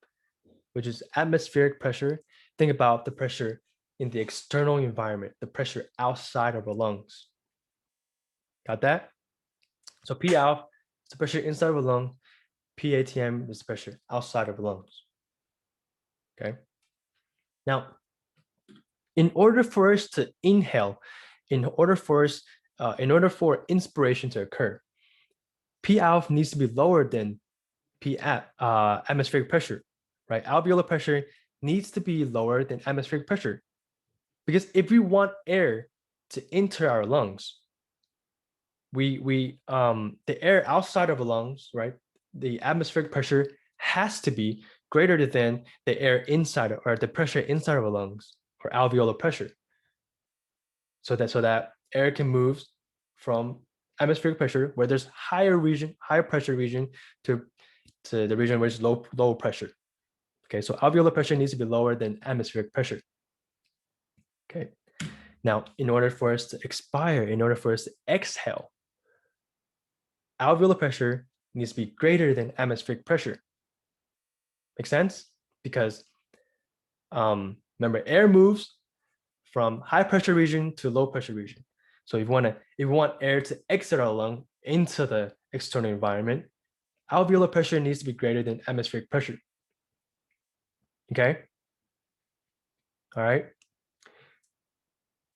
which is atmospheric pressure, think about the pressure in the external environment, the pressure outside of our lungs. Got that? So P-alph is the pressure inside of a lung. P-ATM is the pressure outside of the lungs. Okay. Now, in order for us to inhale, in order for inspiration to occur, P-alph needs to be lower than atmospheric pressure, right? Alveolar pressure needs to be lower than atmospheric pressure, because if we want air to enter our lungs, the air outside of the lungs, right? The atmospheric pressure has to be greater than the air inside or the pressure inside of the lungs, or alveolar pressure, so that air can move from atmospheric pressure where there's higher pressure region to the region where it's low pressure. Okay, so alveolar pressure needs to be lower than atmospheric pressure. Okay, now in order for us to expire, in order for us to exhale, alveolar pressure needs to be greater than atmospheric pressure. Make sense? Because remember, air moves from high pressure region to low pressure region. So if you want air to exit our lung into the external environment, alveolar pressure needs to be greater than atmospheric pressure. Okay. All right.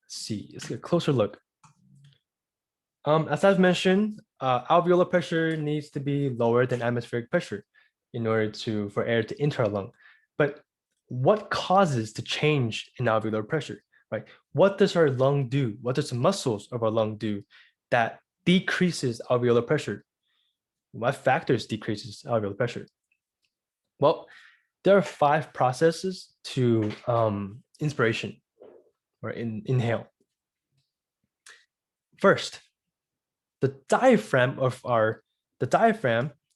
Let's see. Let's get a closer look. As I've mentioned, alveolar pressure needs to be lower than atmospheric pressure in order for air to enter our lung. But what causes the change in alveolar pressure, right? What does our lung do? What does the muscles of our lung do that decreases alveolar pressure? What factors decreases alveolar pressure? Well, there are 5 processes to inspiration or inhale. First, the diaphragm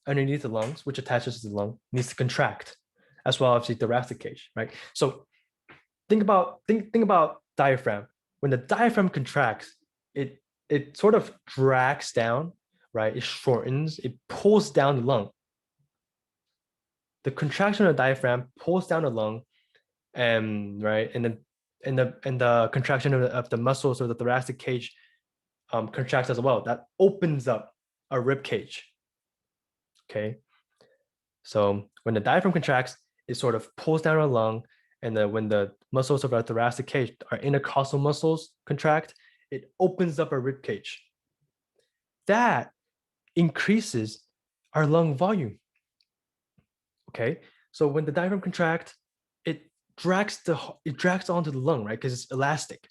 underneath the lungs, which attaches to the lung, needs to contract, as well as the thoracic cage, right? So think about diaphragm. When the diaphragm contracts, it sort of drags down, right? It shortens, it pulls down the lung. The contraction of the diaphragm pulls down the lung, and right, and the contraction of the muscles of the thoracic cage contracts as well. That opens up a rib cage. Okay, so when the diaphragm contracts, it sort of pulls down our lung, and then when the muscles of our thoracic cage, our intercostal muscles contract, it opens up our rib cage. That increases our lung volume. Okay, so when the diaphragm contracts, it drags onto the lung, right? Because it's elastic.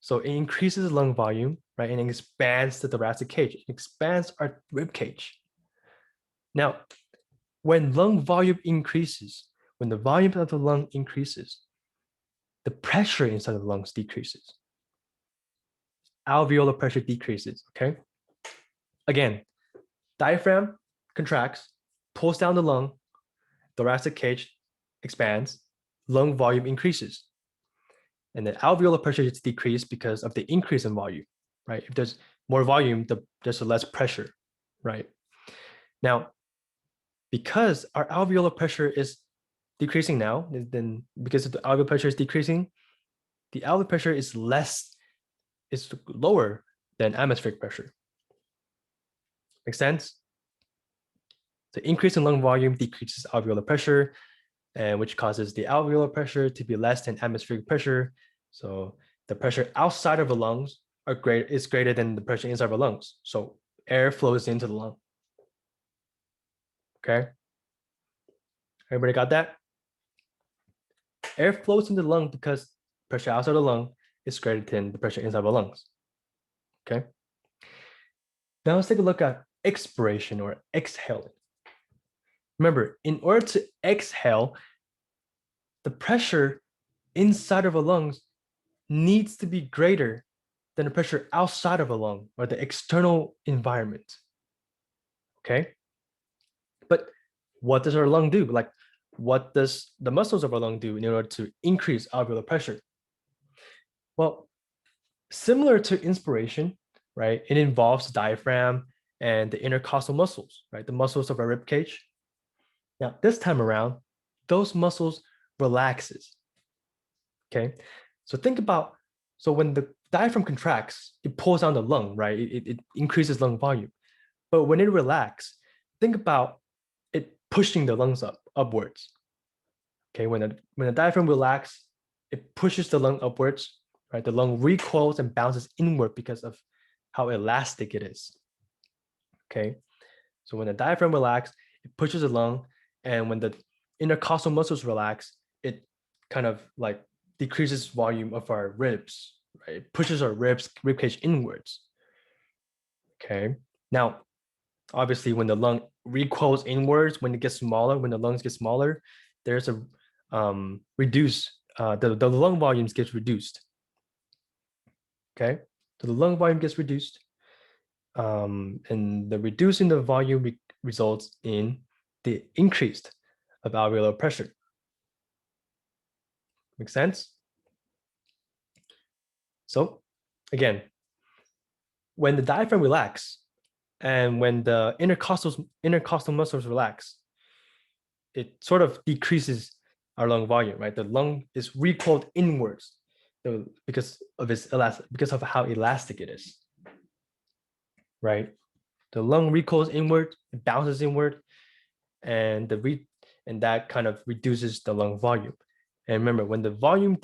So it increases the lung volume, right? And it expands the thoracic cage. It expands our rib cage. Now, when lung volume increases, when the volume of the lung increases, the pressure inside the lungs decreases. Alveolar pressure decreases, okay? Again, diaphragm contracts, pulls down the lung, thoracic cage expands, lung volume increases. And the alveolar pressure is decreased because of the increase in volume, right? If there's more volume, there's less pressure, right? Now, because our alveolar pressure is decreasing now, then because the alveolar pressure is decreasing, the alveolar pressure is lower than atmospheric pressure. Make sense? The increase in lung volume decreases alveolar pressure, and which causes the alveolar pressure to be less than atmospheric pressure. So the pressure outside of the lungs is greater than the pressure inside of the lungs. So air flows into the lung. Okay. Everybody got that? Air flows into the lung because pressure outside the lung is greater than the pressure inside the lungs. Okay. Now let's take a look at expiration or exhaling. Remember, in order to exhale, the pressure inside of the lungs needs to be greater than the pressure outside of the lung or the external environment. Okay. But what does our lung do? Like, what does the muscles of our lung do in order to increase alveolar pressure? Well, similar to inspiration, right? It involves the diaphragm and the intercostal muscles, right? The muscles of our rib cage. Now, this time around, those muscles relaxes. Okay. So think about, so when the diaphragm contracts, it pulls down the lung, right? It increases lung volume. But when it relaxes, think about it pushing the lungs upwards. Okay, when the diaphragm relaxes, it pushes the lung upwards, right? The lung recoils and bounces inward because of how elastic it is. Okay, so when the diaphragm relaxes, it pushes the lung, and when the intercostal muscles relax, it kind of like decreases volume of our ribs, right? It pushes our rib cage inwards. Okay, now obviously when the lung recoils inwards, when it gets smaller, when the lungs get smaller, there's a the lung volumes gets reduced. Okay, so the lung volume gets reduced, and the reducing the volume results in the increased of alveolar pressure. Make sense? So again, when the diaphragm relax and when the intercostal muscles relax, it sort of decreases our lung volume, right? The lung is recoiled inwards because of how elastic it is, right? The lung recoils inward, it bounces inward, and that kind of reduces the lung volume. And remember, when the volume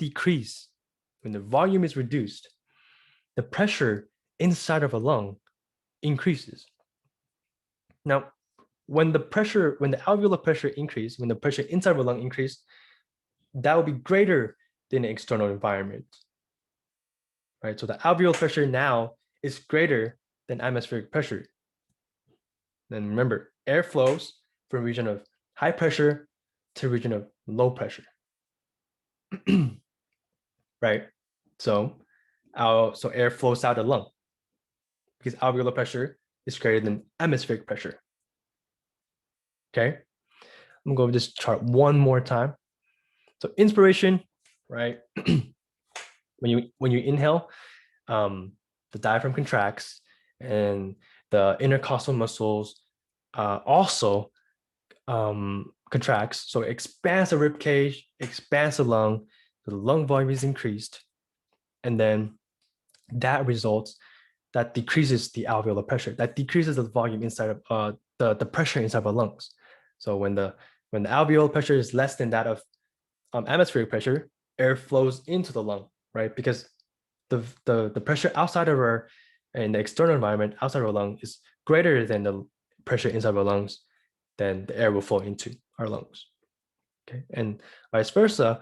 is reduced, the pressure inside of a lung increases. Now, when the alveolar pressure increase, when the pressure inside of a lung increase, that will be greater than the external environment, right? So the alveolar pressure now is greater than atmospheric pressure. Then remember, air flows from a region of high pressure to a region of low pressure, right? So air flows out of the lung because alveolar pressure is greater than atmospheric pressure. Okay, I'm going to go over this chart one more time. So inspiration, right? when you inhale, the diaphragm contracts and the intercostal muscles also contracts, so it expands the rib cage, expands the lung, so the lung volume is increased, and then that decreases the alveolar pressure, that decreases the volume inside of the pressure inside of our lungs. So when the alveolar pressure is less than that of atmospheric pressure, air flows into the lung, right? Because the pressure outside of our in the external environment outside of our lung is greater than the pressure inside of our lungs, then the air will flow into our lungs. Okay, and vice versa.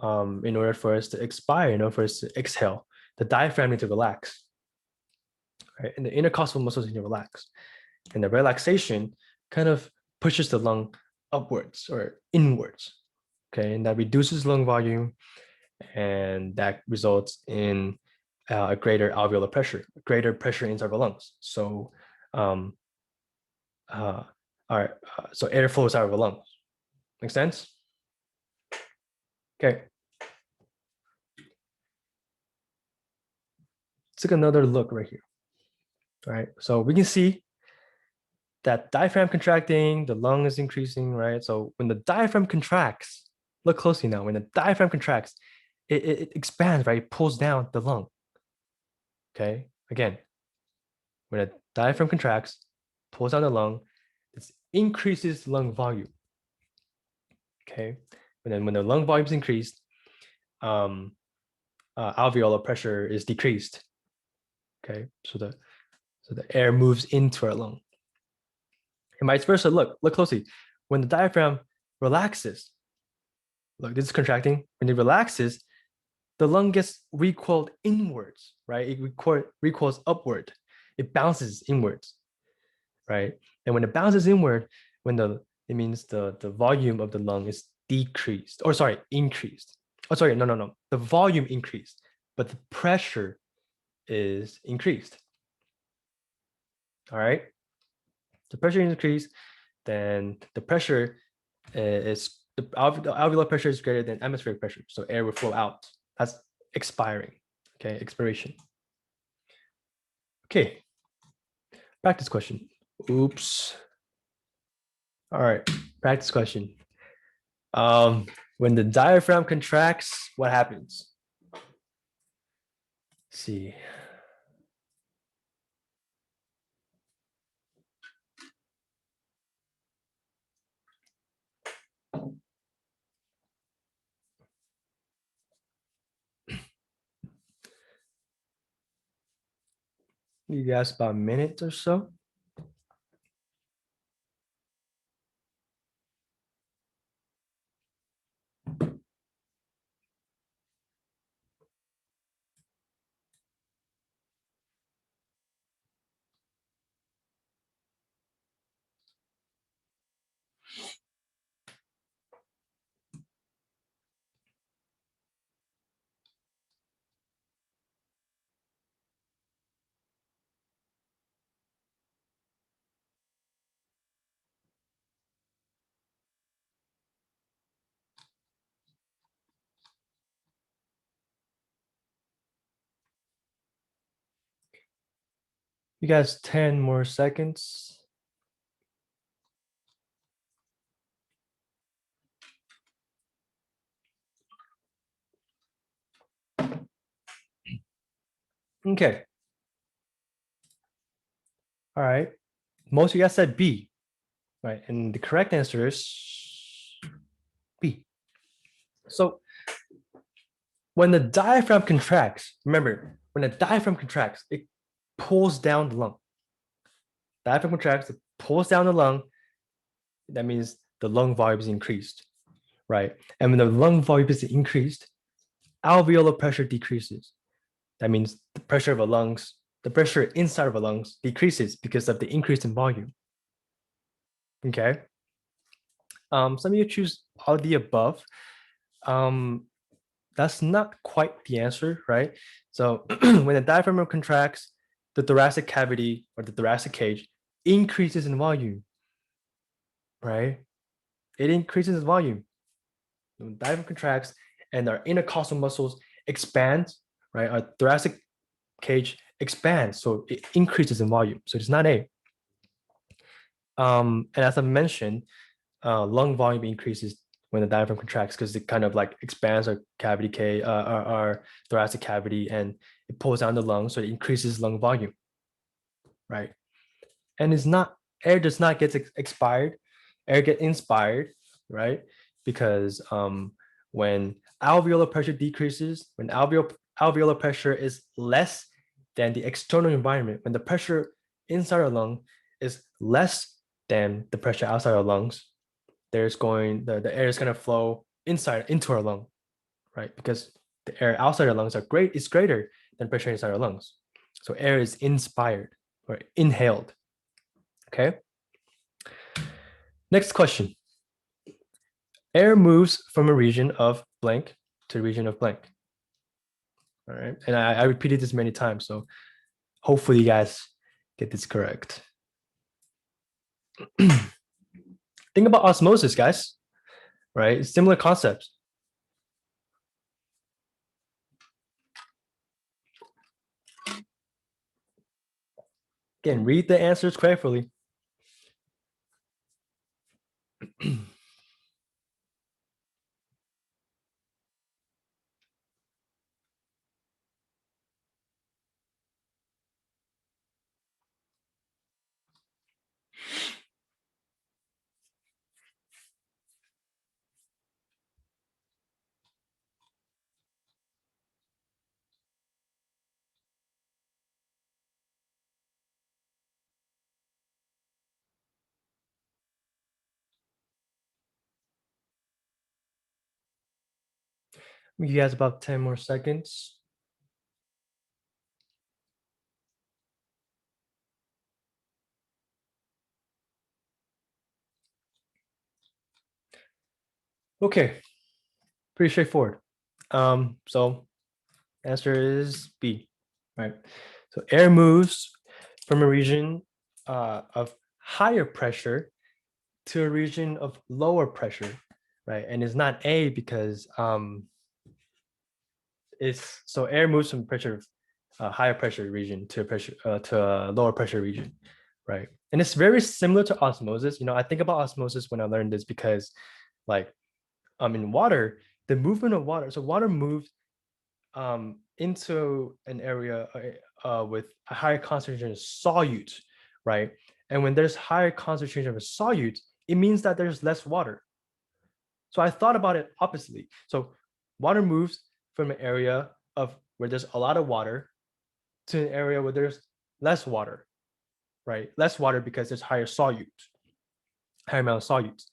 In order for us to expire, in order for us to exhale, the diaphragm needs to relax, right? And the intercostal muscles need to relax, and the relaxation kind of pushes the lung upwards or inwards. Okay, and that reduces lung volume, and that results in a greater alveolar pressure, greater pressure inside our lungs. So, all right, so air flows out of the lungs. Make sense? Okay. Let's take another look right here. All right, so we can see that diaphragm contracting, the lung is increasing, right? So when the diaphragm contracts, look closely now, when the diaphragm contracts, it expands, right? It pulls down the lung. Okay, again, when a diaphragm contracts, pulls down the lung, this increases lung volume. Okay, and then when the lung volume is increased, alveolar pressure is decreased. Okay, so the air moves into our lung. And vice versa, look closely. When the diaphragm relaxes, look, this is contracting. When it relaxes, the lung gets recoiled inwards, right? It recoils upward. It bounces inwards, right? And when it bounces inward, it means the volume of the lung is decreased, or sorry, increased. Oh, sorry, no. The volume increased, but the pressure is increased. All right. The pressure increased, then the pressure is the alveolar pressure is greater than atmospheric pressure, so air will flow out. That's expiring. Okay, expiration. Okay, practice question. Oops. All right, practice question. When the diaphragm contracts, what happens? Let's see. You guys about a minute or so. You guys 10 more seconds. Okay. All right. Most of you guys said B, right? And the correct answer is B. So when the diaphragm contracts, remember, when the diaphragm contracts, it pulls down the lung. Diaphragm contracts, it pulls down the lung. That means the lung volume is increased, right? And when the lung volume is increased, alveolar pressure decreases. That means the pressure of the lungs, the pressure inside of the lungs decreases because of the increase in volume. Okay. Some of you choose all of the above. That's not quite the answer, right? So when the diaphragm contracts, the thoracic cavity or the thoracic cage increases in volume, right? It increases in volume. When the diaphragm contracts and our intercostal muscles expand, right? Our thoracic cage expands, so it increases in volume. So it's not A. And as I mentioned, lung volume increases when the diaphragm contracts because it kind of like expands our cavity our thoracic cavity, and it pulls down the lungs, so it increases lung volume, right? And it's not air does not get expired, air get inspired, right? Because when alveolar pressure decreases, when alveolar pressure is less than the external environment, when the pressure inside our lung is less than the pressure outside our lungs, the air is going to flow inside into our lung, right? Because the air outside our lungs is greater than pressure inside our lungs. So air is inspired or inhaled. Okay. Next question. Air moves from a region of blank to a region of blank. All right. And I repeated this many times, so hopefully you guys get this correct. Think about osmosis, guys, right? Similar concepts. Again, read the answers carefully. You guys about 10 more seconds. Okay, pretty straightforward. So answer is B, right? So air moves from a region of higher pressure to a region of lower pressure, right? And it's not A because it's so air moves from pressure higher pressure region to a lower pressure region, right? And it's very similar to osmosis. I think about osmosis when I learned this because, like, in water, the movement of water. So water moves into an area with a higher concentration of solute, right? And when there's higher concentration of a solute, it means that there's less water. So I thought about it oppositely. So water moves from an area of where there's a lot of water to an area where there's less water, right? Less water because there's higher amount of solutes.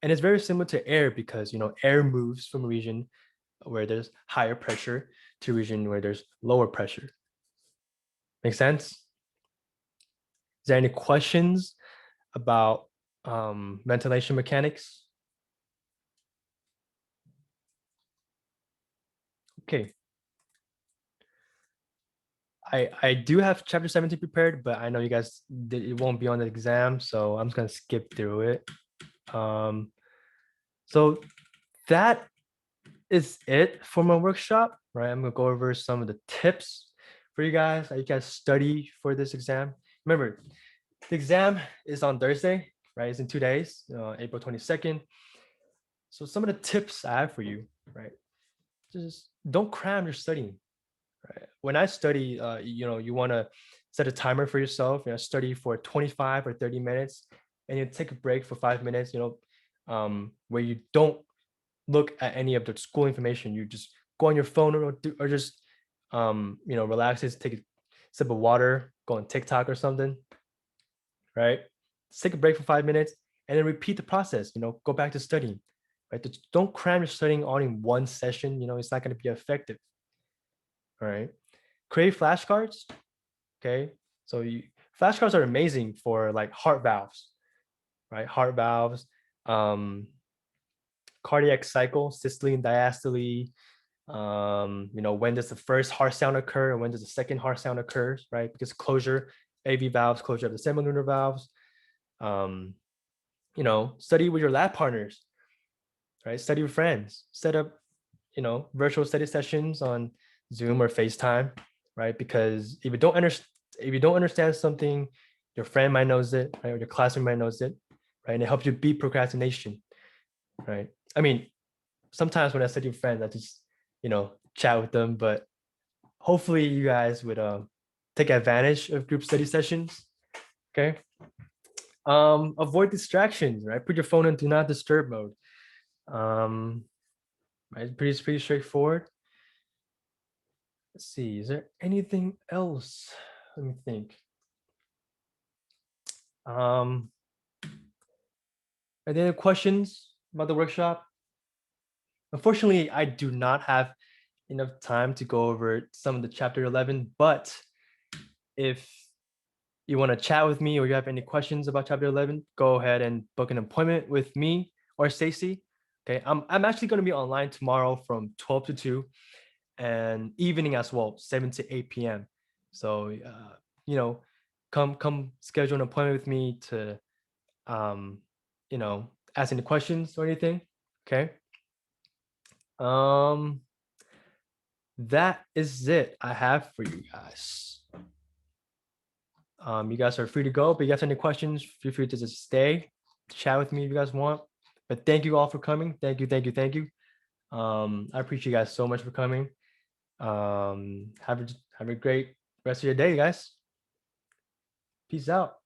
And it's very similar to air because air moves from a region where there's higher pressure to a region where there's lower pressure. Make sense? Is there any questions about ventilation mechanics? Okay. I do have chapter 17 prepared, but I know you guys it won't be on the exam, so I'm just gonna skip through it. So that is it for my workshop, right? I'm gonna go over some of the tips for you guys. You guys study for this exam. Remember, the exam is on Thursday, right? It's in 2 days, April 22nd. So some of the tips I have for you, right? Just don't cram your studying. Right? When I study, you want to set a timer for yourself. Study for 25 or 30 minutes, and you take a break for 5 minutes. Where you don't look at any of the school information. You just go on your phone or just relax. Just take a sip of water, go on TikTok or something. Right? Just take a break for 5 minutes, and then repeat the process. Go back to studying. Right? Don't cram your studying all in one session. It's not going to be effective. All right. Create flashcards. Okay. So flashcards are amazing for like heart valves, right? Heart valves, cardiac cycle, systole and diastole. When does the first heart sound occur and when does the second heart sound occur, right? Because closure, AV valves, closure of the semilunar valves. Study with your lab partners, right? Study with friends. Set up, virtual study sessions on Zoom or FaceTime, right? Because if you don't understand something, your friend might knows it, right? Or your classroom might knows it, right? And it helps you beat procrastination, right? I mean, sometimes when I study with friends, I just, chat with them, but hopefully you guys would take advantage of group study sessions. Okay. Avoid distractions, right? Put your phone in do not disturb mode. Right, pretty straightforward. Let's see, is there anything else? Let me think. Are there any questions about the workshop? Unfortunately, I do not have enough time to go over some of the chapter 11, but if you want to chat with me or you have any questions about chapter 11, go ahead and book an appointment with me or Stacy. Okay, I'm actually going to be online tomorrow from 12 to 2 and evening as well, 7 to 8 p.m. So, come schedule an appointment with me to, um, ask any questions or anything. Okay. Um, that is it I have for you guys. You guys are free to go, but if you guys have any questions, feel free to just stay, chat with me if you guys want. But thank you all for coming. Thank you, thank you, thank you. I appreciate you guys so much for coming. Have a great rest of your day, guys. Peace out.